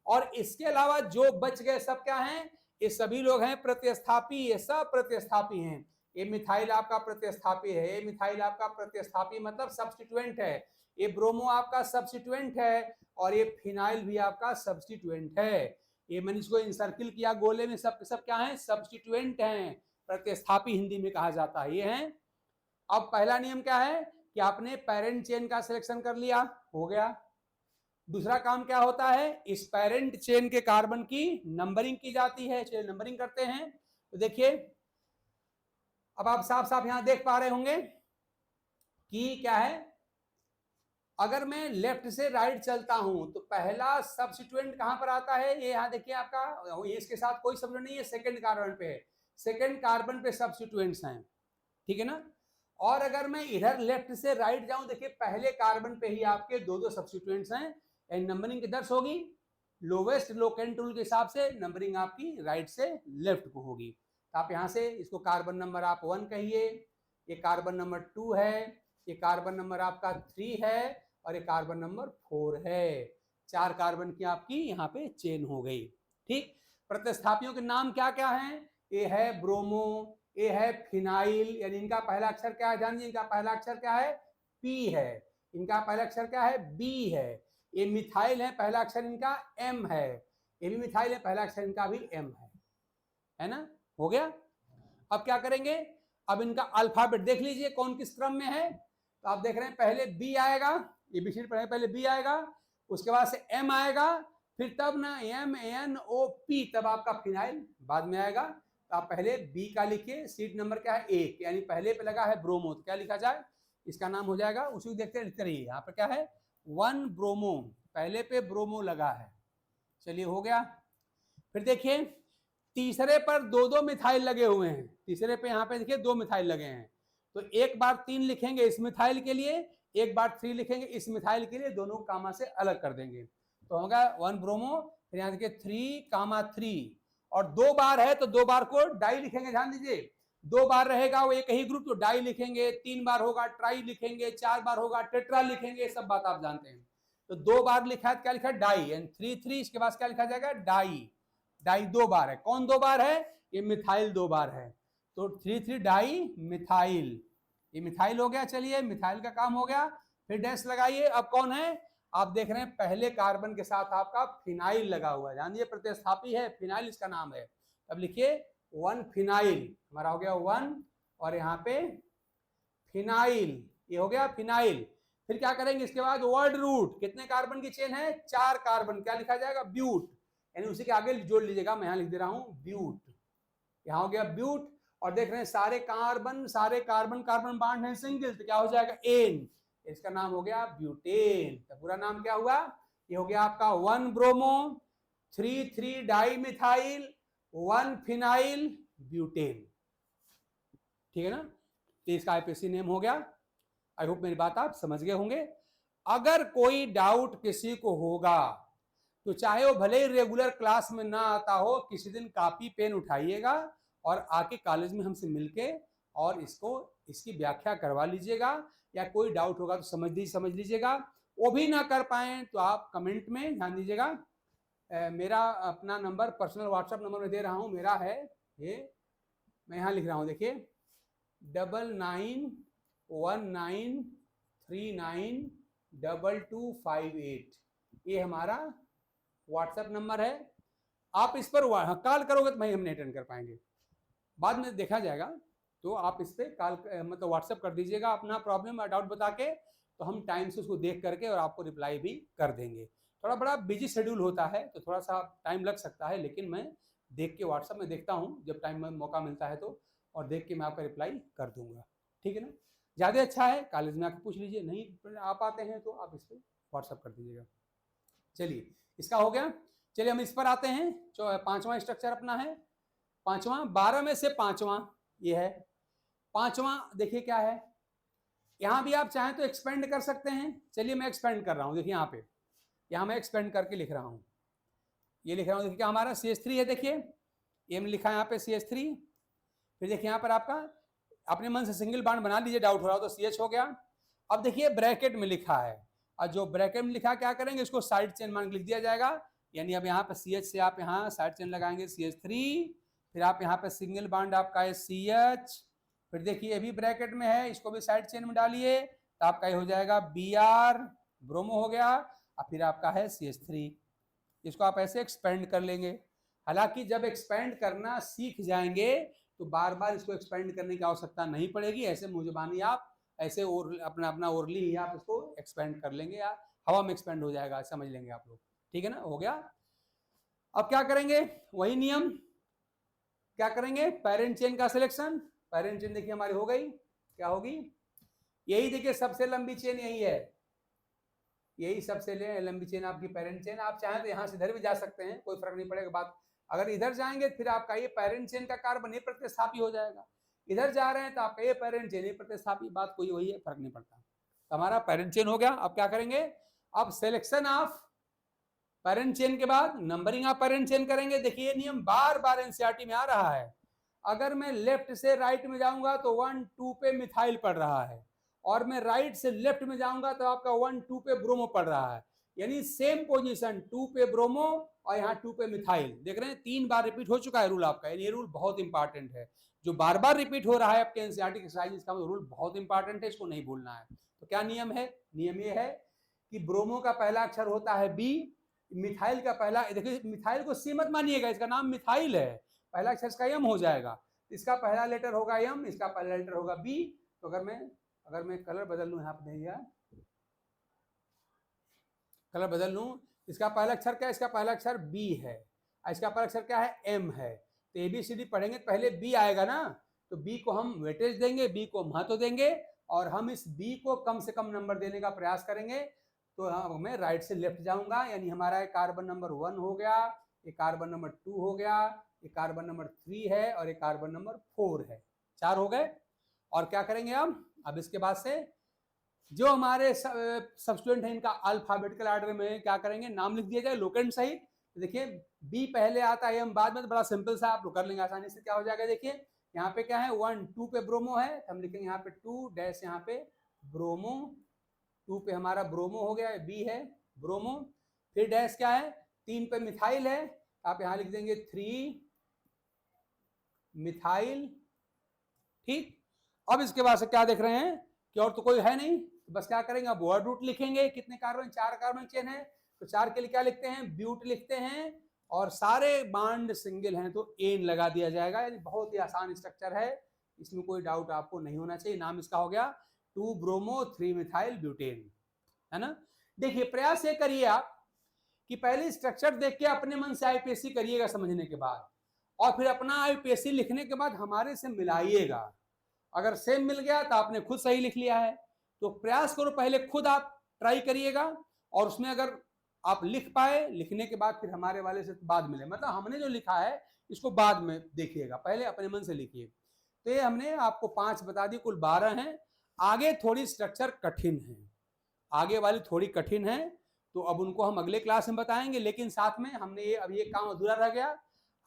और इसके अलावा जो बच गए सब क्या हैं, ये सभी लोग हैं प्रतिस्थापी, ये सब प्रतिस्थापी हैं। ये मिथाइल आपका प्रतिस्थापी है, ये मिथाइल आपका प्रतिस्थापी मतलब सब्स्टिट्यूएंट है, ये ब्रोमो आपका सब्स्टिट्यूएंट है, और ये फिनाइल भी आपका सब्स्टिट्यूएंट है। ये मैंने इसको इंसर्किल किया गोले में, सब सब क्या है, सब्स्टिट्यूएंट हैं, प्रतिस्थापी हिंदी में कहा जाता है, ये हैं। अब पहला नियम क्या है कि आपने पेरेंट चेन का सिलेक्शन कर लिया, हो गया। दूसरा काम क्या होता है, इस पेरेंट चेन के कार्बन की नंबरिंग की जाती है। चलिए नंबरिंग करते हैं। तो देखिए अब आप साफ साफ यहां देख पा रहे होंगे कि क्या है, अगर मैं लेफ्ट से राइट चलता हूं तो पहला सब्स्टिट्यूएंट कहां पर आता है, ये यहां देखिए आपका, ये इसके साथ कोई सब्स्टिट्यूएंट नहीं है, सेकंड कार्बन पे है, सेकंड कार्बन पे सब्स्टिट्यूएंट्स हैं, ठीक है ना। और अगर मैं इधर लेफ्ट से राइट जाऊं, देखिए पहले कार्बन पे ही आपके 2 सब्स्टिट्यूएंट्स हैं। एंड नंबरिंग किधर से होगी, लोवेस्ट लोकेंट रूल के हिसाब से नंबरिंग आपकी राइट से लेफ्ट को होगी। तो आप यहां से इसको कार्बन नंबर आप 1 कहिए, ये कार्बन नंबर 2 है, ये कार्बन नंबर आपका 3 है, और ये कार्बन नंबर 4 है। 4 कार्बन की आपकी यहाँ पे चेन हो गई, ठीक। प्रतिस्थापियों के नाम क्या क्या हैं, ये है ब्रोमो, ये है फिनाइल, यानी इनका पहला अक्षर क्या है, ध्यान दीजिए, इनका पहला अक्षर क्या है, पी है, इनका पहला अक्षर क्या है, बी है। ये मिथाइल है, पहला अक्षर इनका एम है, ये भी मिथाइल है, पहला अक्षर इनका भी एम है। है ना, हो गया। अब क्या करेंगे, अब इनका अल्फाबेट देख लीजिए कौन किस क्रम में है। तो आप देख रहे हैं पहले बी आएगा, एबीसीडी पढ़ेंगे, पहले बी आएगा, उसके बाद से एम आएगा, फिर तब ना एम एन ओ पी, तब आपका फिनाइल बाद में आएगा। तो आप पहले बी का लिखिए, सीट नंबर क्या है 1, यानी पहले पे लगा है ब्रोमो, तो क्या लिखा जाए, इसका नाम हो जाएगा, उसी को देखते लिखते रहिए। यहाँ पर क्या है 1 ब्रोमो, पहले पे ब्रोमो लगा है। चलिए हो गया। फिर देखिए तीसरे पर 2-2 मिथाइल लगे हुए हैं, तीसरे पे यहाँ पे देखिए 2 मिथाइल लगे हैं, तो एक बार 3 लिखेंगे इस मिथाइल के लिए, एक बार 3 लिखेंगे इस मिथाइल के लिए, दोनों कामा से अलग कर देंगे। तो होगा 1 ब्रोमो, फिर यहाँ देखिए 3,3, और 2 बार है तो 2 बार को डाई लिखेंगे, ध्यान दीजिए 2 बार रहेगा वो एक ही ग्रुप तो डाई लिखेंगे, 3 बार होगा ट्राई लिखेंगे, 4 बार होगा टेट्रा लिखेंगे, सब बात आप जानते हैं। तो 2 बार लिखा है, क्या लिखा है डाई, एंड 3,3, इसके बाद क्या लिखा जाएगा डाई, डाई 2 बार है, कौन 2 बार है, ये मिथाइल 2 बार है, तो 3,3 डाई मिथाइल, ये मिथाइल हो गया। चलिए मिथाइल का काम हो गया, फिर डैश लगाइए। अब कौन है, आप देख रहे हैं पहले कार्बन के साथ आपका फिनाइल लगा हुआ है, जानिए प्रतिस्थापी है फिनाइल, इसका नाम है। अब लिखिए 1 फिनाइल, हमारा हो गया 1, और यहाँ पे फिनाइल, ये हो गया फिनाइल। फिर क्या करेंगे, इसके बाद वर्ड रूट, कितने कार्बन की चेन है 4 कार्बन, क्या लिखा जाएगा ब्यूट, यानी उसी के आगे जोड़ लीजिएगा, मैं यहाँ लिख दे रहा हूँ ब्यूट, यहाँ हो गया ब्यूट। और देख रहे हैं सारे कार्बन कार्बन बांड है सिंगल, तो क्या हो जाएगा एन, इसका नाम हो गया ब्यूटेन। तो पूरा नाम क्या हुआ, ये हो गया आपका 1 bromo, 3,3 di methyl, 1 phenyl butane, ठीक है ना। तो इसका आईपीसी नेम हो गया। आई होप मेरी बात आप समझ गए होंगे। अगर कोई डाउट किसी को होगा तो चाहे वो भले ही रेगुलर क्लास में ना आता हो, किसी दिन कॉपी पेन उठाइएगा और आके कॉलेज में हमसे मिलके और इसकी व्याख्या करवा लीजिएगा, या कोई डाउट होगा तो समझ लीजिएगा। वो भी ना कर पाए तो आप कमेंट में ध्यान दीजिएगा, मेरा अपना नंबर पर्सनल व्हाट्सएप नंबर में दे रहा हूँ, मेरा है ये, मैं यहाँ लिख रहा हूँ देखिए 9919392258, ये हमारा व्हाट्सएप नंबर है। आप इस पर कॉल करोगे तो भाई हम नहीं अटेंड कर पाएंगे, बाद में देखा जाएगा, तो आप इस पर कॉल मतलब व्हाट्सएप कर दीजिएगा अपना प्रॉब्लम और डाउट बता के, तो हम टाइम से उसको देख करके और आपको रिप्लाई भी कर देंगे। थोड़ा बड़ा बिजी शेड्यूल होता है तो थोड़ा सा टाइम लग सकता है, लेकिन मैं देख के व्हाट्सएप में देखता हूँ जब टाइम में मौका मिलता है तो, और देख के मैं आपका रिप्लाई कर दूंगा, ठीक है ना। ज़्यादा अच्छा है कॉलेज में आके पूछ लीजिए, नहीं आप आते हैं तो आप इस पर व्हाट्सएप कर दीजिएगा। चलिए इसका हो गया। चलिए हम इस पर आते हैं, जो 5वां स्ट्रक्चर अपना है, 5वां 12 में से 5वां ये है। 5वां देखिए क्या है, यहाँ भी आप चाहें तो एक्सपेंड कर सकते हैं। चलिए मैं एक्सपेंड कर रहा हूँ, देखिए यहाँ पे, यहाँ मैं एक्सपेंड करके लिख रहा हूँ, ये लिख रहा हूँ, देखिए क्या हमारा CH3 है, देखिए ये मैंने लिखा है यहाँ पे CH3। फिर देखिए यहाँ पर आपका अपने मन से सिंगल बॉन्ड बना लीजिए, डाउट हो रहा हो तो CH हो गया। अब देखिए ब्रैकेट में लिखा है, और जो ब्रैकेट में लिखा क्या करेंगे, इसको साइड चेन मान के लिख दिया जाएगा, यानी अब यहाँ पे CH से आप यहाँ साइड चेन लगाएंगे CH3, फिर आप यहाँ पे सिंगल बॉन्ड आपका है CH, फिर देखिए ये भी ब्रैकेट में है, इसको भी साइड चेन में डालिए तो आपका ये हो जाएगा Br, ब्रोमो हो गया, और फिर आपका है CH3। इसको आप ऐसे एक्सपेंड कर लेंगे। हालांकि जब एक्सपेंड करना सीख जाएंगे तो बार बार इसको एक्सपेंड करने की आवश्यकता नहीं पड़ेगी, ऐसे मुंह जुबानी आप ऐसे अपना ओरली ही आप इसको एक्सपेंड कर लेंगे, या हवा में एक्सपेंड हो जाएगा, समझ लेंगे आप लोग, ठीक है ना, हो गया। अब क्या करेंगे, वही नियम, क्या करेंगे, पेरेंट चेन का सिलेक्शन। पेरेंट चेन देखिए हमारी हो गई, क्या होगी, यही देखिए सबसे लंबी चेन यही है, यही सबसे लंबी चेन आपकी पेरेंट चेन। आप चाहें तो यहाँ से इधर भी जा सकते हैं, कोई फर्क नहीं पड़ेगा। बात अगर इधर जाएंगे फिर आपका ये पेरेंट चेन का कार्बन ये प्रतिस्थापी हो जाएगा, इधर जा रहे हैं तो आपका ये पेरेंट चेन ये प्रतिस्थापी, बात कोई वही है, फर्क नहीं पड़ता। तो हमारा पेरेंट चेन हो गया। अब क्या करेंगे, अब सिलेक्शन ऑफ पेरेंट चेन के बाद नंबरिंग ऑफ पेरेंट चेन करेंगे। देखिए ये नियम बार बार एनसीईआरटी में आ रहा है, अगर मैं लेफ्ट से राइट में जाऊंगा तो 1 2 पे मिथाइल पड़ रहा है, और मैं राइट से लेफ्ट में जाऊंगा तो आपका 1 2 पे ब्रोमो पड़ रहा है, यानी सेम पोजीशन 2 पे ब्रोमो और यहाँ 2 पे मिथाइल। देख रहे हैं 3 बार रिपीट हो चुका है रूल आपका, ये रूल बहुत इंपॉर्टेंट है, जो बार बार रिपीट हो रहा है आपके एनसीईआरटी एक्सरसाइज, इसका रूल बहुत इंपॉर्टेंट है, इसको नहीं भूलना है। तो क्या नियम है, नियम ये है कि ब्रोमो का पहला अक्षर होता है बी, मिथाइल का पहला, देखिए मिथाइल को सी मत मानिएगा, इसका नाम मिथाइल है, पहला अक्षर इसका एम हो जाएगा, इसका पहला लेटर होगा एम, इसका पहला लेटर होगा बी। तो अगर मैं कलर बदल लूँ, यहाँ पे देखिएगा कलर बदल लूँ, इसका पहला अक्षर क्या है, इसका पहला अक्षर बी है, इसका पहला अक्षर क्या है, एम है। तो ABCD पढ़ेंगे पहले बी आएगा ना, तो बी को हम वेटेज देंगे, बी को महत्व देंगे, और हम इस बी को कम से कम नंबर देने का प्रयास करेंगे। तो मैं राइट से लेफ्ट जाऊंगा, यानी हमारा कार्बन नंबर 1 हो गया, ये कार्बन नंबर 2 हो गया, ये कार्बन नंबर 3 है, और ये कार्बन नंबर 4 है। 4 हो गए। और क्या करेंगे अब इसके बाद से जो हमारे सब स्टूडेंट हैं इनका अल्फाबेटिकल ऑर्डर में क्या करेंगे, नाम लिख दिया जाए लोकेंट सहित। देखिए बी पहले आता है, एम बाद में, तो बड़ा सिंपल सा आप लोग कर लेंगे आसानी से। क्या हो जाएगा, देखिए यहाँ पे क्या है, 1 2 पे ब्रोमो है, हम लिखेंगे यहाँ पे 2 डैश, यहाँ पे ब्रोमो, 2 पे हमारा ब्रोमो हो गया, बी है ब्रोमो। फिर डैश क्या है, 3 पे मिथाइल है, आप यहाँ लिख देंगे 3 मिथाइल। ठीक, अब इसके बाद से क्या देख रहे हैं कि और तो कोई है नहीं, तो बस क्या करेंगे, अब वर्ड रूट लिखेंगे। कितने कार्बन, 4 कार्बन चेन है, तो 4 के लिए क्या लिखते हैं, ब्यूट लिखते हैं, और सारे बांड सिंगल हैं तो एन लगा दिया जाएगा। यानी बहुत ही आसान स्ट्रक्चर है, इसमें कोई डाउट आपको नहीं होना चाहिए। नाम इसका हो गया 2 ब्रोमो 3 मिथाइल ब्यूटेन, है ना। देखिए प्रयास ये करिए आप कि पहले स्ट्रक्चर देख के अपने मन से आईपीएससी करिएगा समझने के बाद, और फिर अपना आईपीएससी लिखने के बाद हमारे से मिलाइएगा। अगर सेम मिल गया तो आपने खुद सही लिख लिया है। तो प्रयास करो, पहले खुद आप ट्राई करिएगा, और उसमें अगर आप लिख पाए, लिखने के बाद फिर हमारे वाले से बाद मिले, मतलब हमने जो लिखा है इसको बाद में देखिएगा, पहले अपने मन से लिखिए। तो ये हमने आपको 5 बता दी, कुल 12 हैं। आगे थोड़ी स्ट्रक्चर कठिन है, आगे वाली थोड़ी कठिन है, तो अब उनको हम अगले क्लास में बताएंगे। लेकिन साथ में हमने ये, अब ये काम अधूरा रह गया,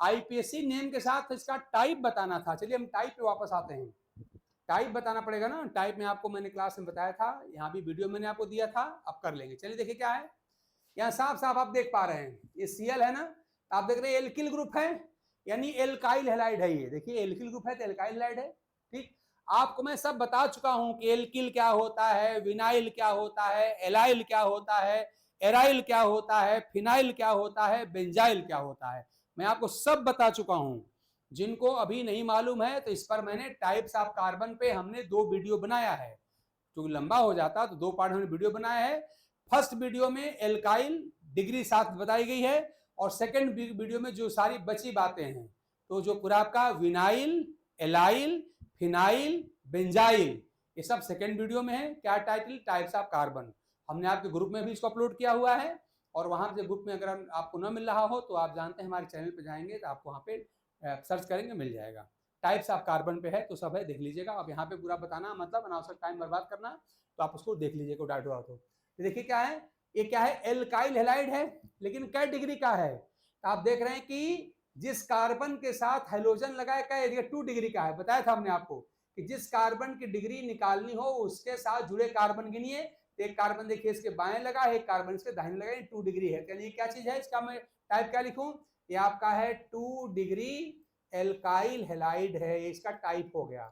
आईपीएससी नेम के साथ इसका टाइप बताना था। चलिए हम टाइप पे वापस आते हैं। टाइप बताना पड़ेगा ना, टाइप में आपको मैंने क्लास में बताया था, यहाँ भी वीडियो मैंने आपको दिया था, अब कर लेंगे। चलिए देखिए क्या है, यहाँ साफ साफ आप देख पा रहे हैं, ये Cl है ना, आप देख रहे हैं एल्किल ग्रुप है, यानी एल्काइल हैलाइड है। ये देखिए एल्किल ग्रुप है तो एल्काइल हैलाइड है। ठीक, आपको मैं सब बता चुका हूं कि एल्किल क्या होता है, विनाइल क्या होता है, एलाइल क्या होता है, एराइल क्या होता है, फिनाइल क्या होता है, बेंजाइल क्या होता है, मैं आपको सब बता चुका हूं। जिनको अभी नहीं मालूम है तो इस पर मैंने टाइप्स ऑफ कार्बन पे हमने 2 वीडियो बनाया है, क्योंकि लंबा हो जाता तो 2 पार्ट हमने वीडियो बनाया है। फर्स्ट वीडियो में एल्काइल डिग्री साथ बताई गई है, और सेकंड वीडियो में जो सारी बची बातें हैं, तो जो पूरा आपका विनाइल, एलाइल, फिनाइल, बेंजाइल, ये सब सेकंड वीडियो में है। क्या टाइटल, टाइप्स ऑफ कार्बन। हमने आपके ग्रुप में भी इसको अपलोड किया हुआ है, और वहां से ग्रुप में अगर आपको न मिल रहा हो तो आप जानते हैं हमारे चैनल पर जाएंगे तो आपको वहाँ पे सर्च करेंगे मिल जाएगा। टाइप्स ऑफ कार्बन पे है तो सब है, देख लीजिएगा। अब यहाँ पे पूरा बताना मतलब अनावश्यक टाइम बर्बाद करना, तो आप उसको देख लीजिएगा डाउट हुआ तो। देखिए क्या है, ये क्या है, एल्काइल हैलाइड है, लेकिन कै डिग्री का है। तो आप देख रहे हैं कि जिस कार्बन के साथ हाइड्रोजन लगाए, क्या एरिया 2 डिग्री का है। बताया था हमने आपको कि जिस कार्बन की डिग्री निकालनी हो उसके साथ जुड़े कार्बन गिनिए। एक कार्बन देखिए इसके बाएं लगा, एक कार्बन इसके दाहिने लगा, 2 डिग्री है। ये क्या चीज है, इसका मैं टाइप क्या लिखूं, ये आपका है 2 डिग्री एल्काइल हैलाइड है, इसका टाइप हो गया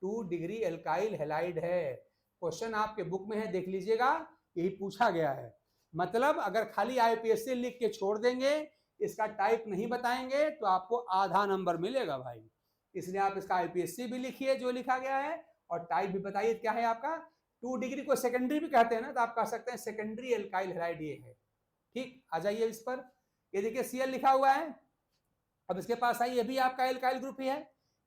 2 डिग्री एल्काइल हैलाइड है। क्वेश्चन आपके बुक में है, देख लीजिएगा, यही पूछा गया है। मतलब अगर खाली आईपीएससी लिख के छोड़ देंगे, इसका टाइप नहीं बताएंगे, तो आपको आधा नंबर मिलेगा भाई। इसलिए आप इसका आईपीएससी भी लिखिए जो लिखा गया है, और टाइप भी बताइए क्या है आपका। 2 डिग्री को सेकेंडरी भी कहते हैं ना, तो आप कह सकते हैं सेकेंडरी एल्काइल हैलाइड ये है। ठीक, आ जाइए इस पर। ये देखिए Cl लिखा हुआ है। अब इसके पास आई, ये भी आपका एल्काइल ग्रुप ही है,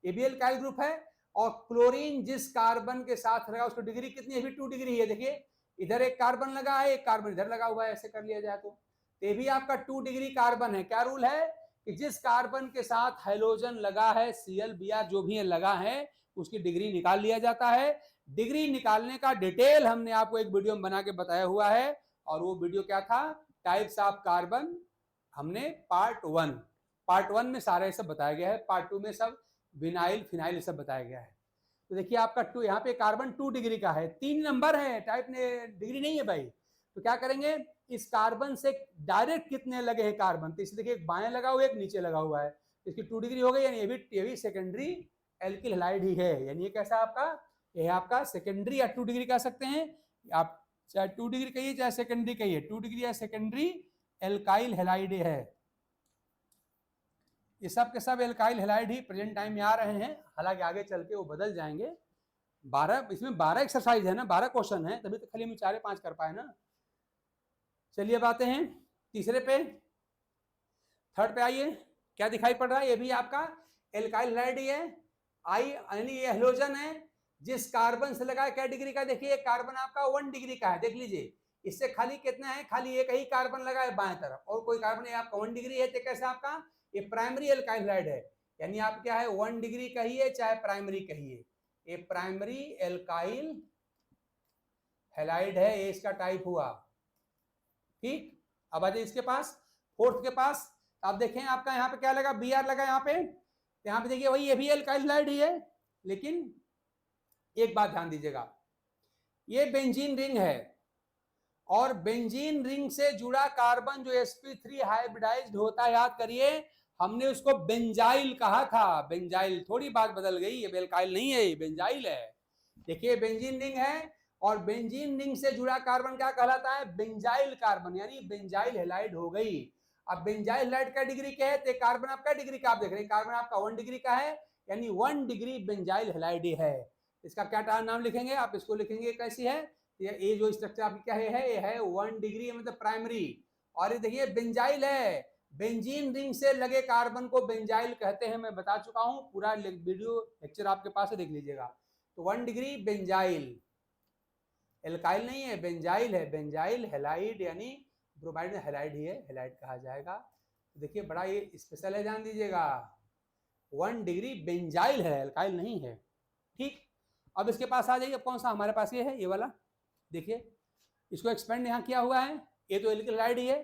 ये भी एल्काइल ग्रुप है। और क्लोरीन जिस कार्बन के साथ लगा उसको डिग्री कितनी है, भी 2 डिग्री है। देखिए इधर एक कार्बन लगा है, एक कार्बन इधर लगा हुआ है, ऐसे कर लिया जाए तो ये भी आपका 2 डिग्री कार्बन है। क्या रूल है कि जिस कार्बन के साथ हाइड्रोजन लगा है, Cl Br जो भी है लगा है, उसकी डिग्री निकाल लिया जाता है। डिग्री निकालने का डिटेल हमने आपको एक वीडियो में बना के बताया हुआ है, और वो वीडियो क्या था, टाइप्स ऑफ कार्बन। हमने पार्ट 1 में सारा ये सब बताया गया है, पार्ट 2 में सब विनाइल फिनाइल ये सब बताया गया है। तो देखिए आपका 2 यहाँ पे कार्बन 2 डिग्री का है, 3 नंबर है, टाइप ने डिग्री नहीं है भाई। तो क्या करेंगे, इस कार्बन से डायरेक्ट कितने लगे हैं कार्बन, तो इसलिए देखिए एक बाएं लगा हुआ है, एक नीचे लगा हुआ है, इसकी 2 डिग्री हो गई, यानी ये भी सेकेंडरी एल्किल हैलाइड ही है। यानी ये कैसा आपका, ये आपका सेकेंडरी या 2 डिग्री कह सकते हैं आप, चाहे 2 डिग्री कहिए चाहे सेकेंडरी कहिए, 2 डिग्री या सेकेंडरी एल्काइल हैलाइड है। ये सब के सब एल्काइल हैलाइड ही प्रेजेंट टाइम में आ रहे हैं, हालांकि आगे चल के वो बदल जाएंगे। 12 इसमें 12 एक्सरसाइज है ना, 12 क्वेश्चन है, तभी तो खाली हम 4-5 कर पाए ना। चलिए अब आते हैं तीसरे पे, थर्ड पे आइए। क्या दिखाई पड़ रहा है? ये भी आपका एल्काइल हैलाइड ही है। आई यानी ये हेलोजन है, जिस कार्बन से लगा क्या डिग्री का, देखिए कार्बन आपका 1 डिग्री का है, देख लीजिए। इससे खाली कितना है, खाली एक ही कार्बन लगा है बाएं तरफ, और कोई कार्बन आपका 1 डिग्री है, तो कैसे आपका ये प्राइमरी एल्काइल हैलाइड है, यानी आप क्या है 1 डिग्री कहिए चाहे प्राइमरी कहिए, ये प्राइमरी एल्काइल हैलाइड है, ये इसका टाइप हुआ। ठीक, अब आ जाइए इसके पास, फोर्थ के पास। आप देखें आपका यहाँ पे क्या लगा, बी आर लगा यहाँ पे, यहाँ पे देखिए वही ये भी एल्काइल हैलाइड ही है, लेकिन एक बात ध्यान दीजिएगा, ये बेंजीन रिंग है, और बेंजीन रिंग से जुड़ा कार्बन जो sp3 हाइब्रिडाइज्ड होता है, याद करिए हमने उसको बेंजाइल कहा था। बेंजाइल, थोड़ी बात बदल गई, ये एल्काइल नहीं है, ये बेंजाइल है। देखिए बेंजीन रिंग है, और बेंजीन रिंग से जुड़ा कार्बन क्या कहलाता है, बेंजाइल कार्बन, यानी बेंजाइल हैलाइड हो गई। अब बेंजाइल हैलाइड का डिग्री क्या है, तो कार्बन आपका डिग्री का, आप देख रहे हैं कार्बन आपका 1 डिग्री का है, यानी 1 डिग्री बेंजाइल हैलाइड है। इसका क्या नाम लिखेंगे आप, इसको लिखेंगे कैसी है, ये जो स्ट्रक्चर आपकी क्या है, ये है 1 डिग्री मतलब प्राइमरी। और ये देखिए बेंजाइल है, बेंजीन रिंग से लगे कार्बन को बेंजाइल कहते हैं, मैं बता चुका हूं, पूरा वीडियो लेक्चर आपके पास है, देख लीजिएगा। तो 1 डिग्री बेंजाइल, एल्काइल नहीं है, बेंजाइल है, बेंजाइल हैलाइड, यानी ब्रोमाइड में हैलाइड ही है, हैलाइड कहा जाएगा। तो देखिए बड़ा ये स्पेशल है, ध्यान दीजिएगा, 1 डिग्री बेंजाइल है, एल्काइल नहीं है। ठीक, अब इसके पास आ जाइए, अब कौन सा हमारे पास ये है, ये वाला देखिए, इसको एक्सपेंड यहाँ किया हुआ है, ये तो एल्काइल हैलाइड ही है।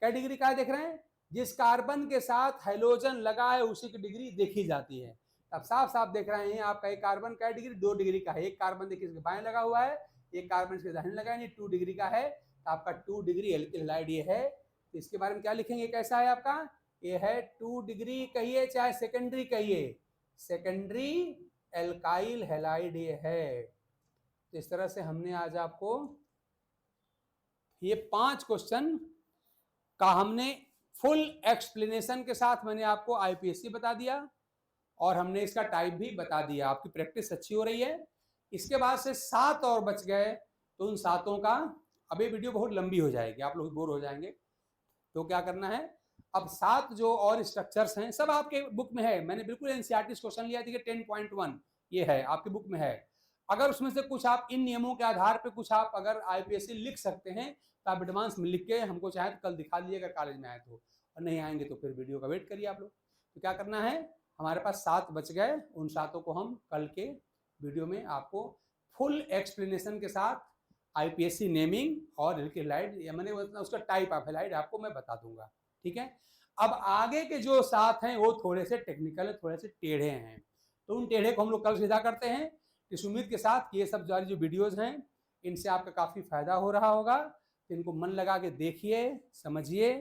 क्या डिग्री का है देख रहे हैं, जिस कार्बन के साथ हाइड्रोजन लगा है उसी की डिग्री देखी जाती है। अब साफ साफ देख रहे हैं आपका एक कार्बन का डिग्री 2 डिग्री का है, एक कार्बन देखिए इसके बाएं लगा हुआ है, एक कार्बन इसके दाहिने लगा है, 2 डिग्री का है, तो आपका 2 डिग्री एल्काइल हैलाइड ये है। तो इसके बारे में क्या लिखेंगे, कैसा है आपका, ये है 2 डिग्री कहिए चाहे सेकेंडरी कहिए, सेकेंडरी एल्काइल हैलाइड ये है। तो इस तरह से हमने आज आपको ये 5 क्वेश्चन का हमने फुल एक्सप्लेनेशन के साथ मैंने आपको आईपीएससी बता दिया, और हमने इसका टाइप भी बता दिया। आपकी प्रैक्टिस अच्छी हो रही है। इसके बाद से 7 और बच गए, तो उन 7 का, अब ये वीडियो बहुत लंबी हो जाएगी, आप लोग बोर हो जाएंगे, तो क्या करना है, अब 7 जो और स्ट्रक्चर्स हैं सब आपके बुक में है, मैंने बिल्कुल एनसीईआरटी क्वेश्चन लिया था, 10.1 ये है आपके बुक में है। अगर उसमें से कुछ आप इन नियमों के आधार पर कुछ आप अगर आईपीएससी लिख सकते हैं, तो आप एडवांस में लिख के हमको चाहे तो कल दिखा दीजिए अगर कॉलेज में आए तो, और नहीं आएंगे तो फिर वीडियो का वेट करिए आप लोग। तो क्या करना है, हमारे पास 7 बच गए, उन 7 को हम कल के वीडियो में आपको फुल एक्सप्लेनेशन के साथ आईपीएससी नेमिंग और एल्काइल हैलाइड, या मैंने उसका टाइप ऑफ हैलाइड आपको मैं बता दूंगा। ठीक है, अब आगे के जो 7 हैं वो थोड़े से टेक्निकल है, थोड़े से टेढ़े हैं, तो उन टेढ़े को हम लोग कल सीधा करते हैं। इस उम्मीद के साथ कि ये सब जो वीडियोज़ हैं इनसे आपका काफ़ी फायदा हो रहा होगा, तो इनको मन लगा के देखिए, समझिए।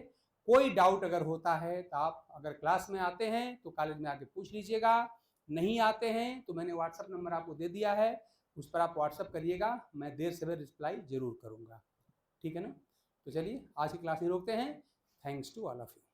कोई डाउट अगर होता है तो आप अगर क्लास में आते हैं तो कॉलेज में आके पूछ लीजिएगा, नहीं आते हैं तो मैंने व्हाट्सअप नंबर आपको दे दिया है, उस पर आप व्हाट्सअप करिएगा, मैं देर से रिप्लाई जरूर करूँगा। ठीक है ना, तो चलिए आज की क्लास में रोकते हैं। Thanks to all of you.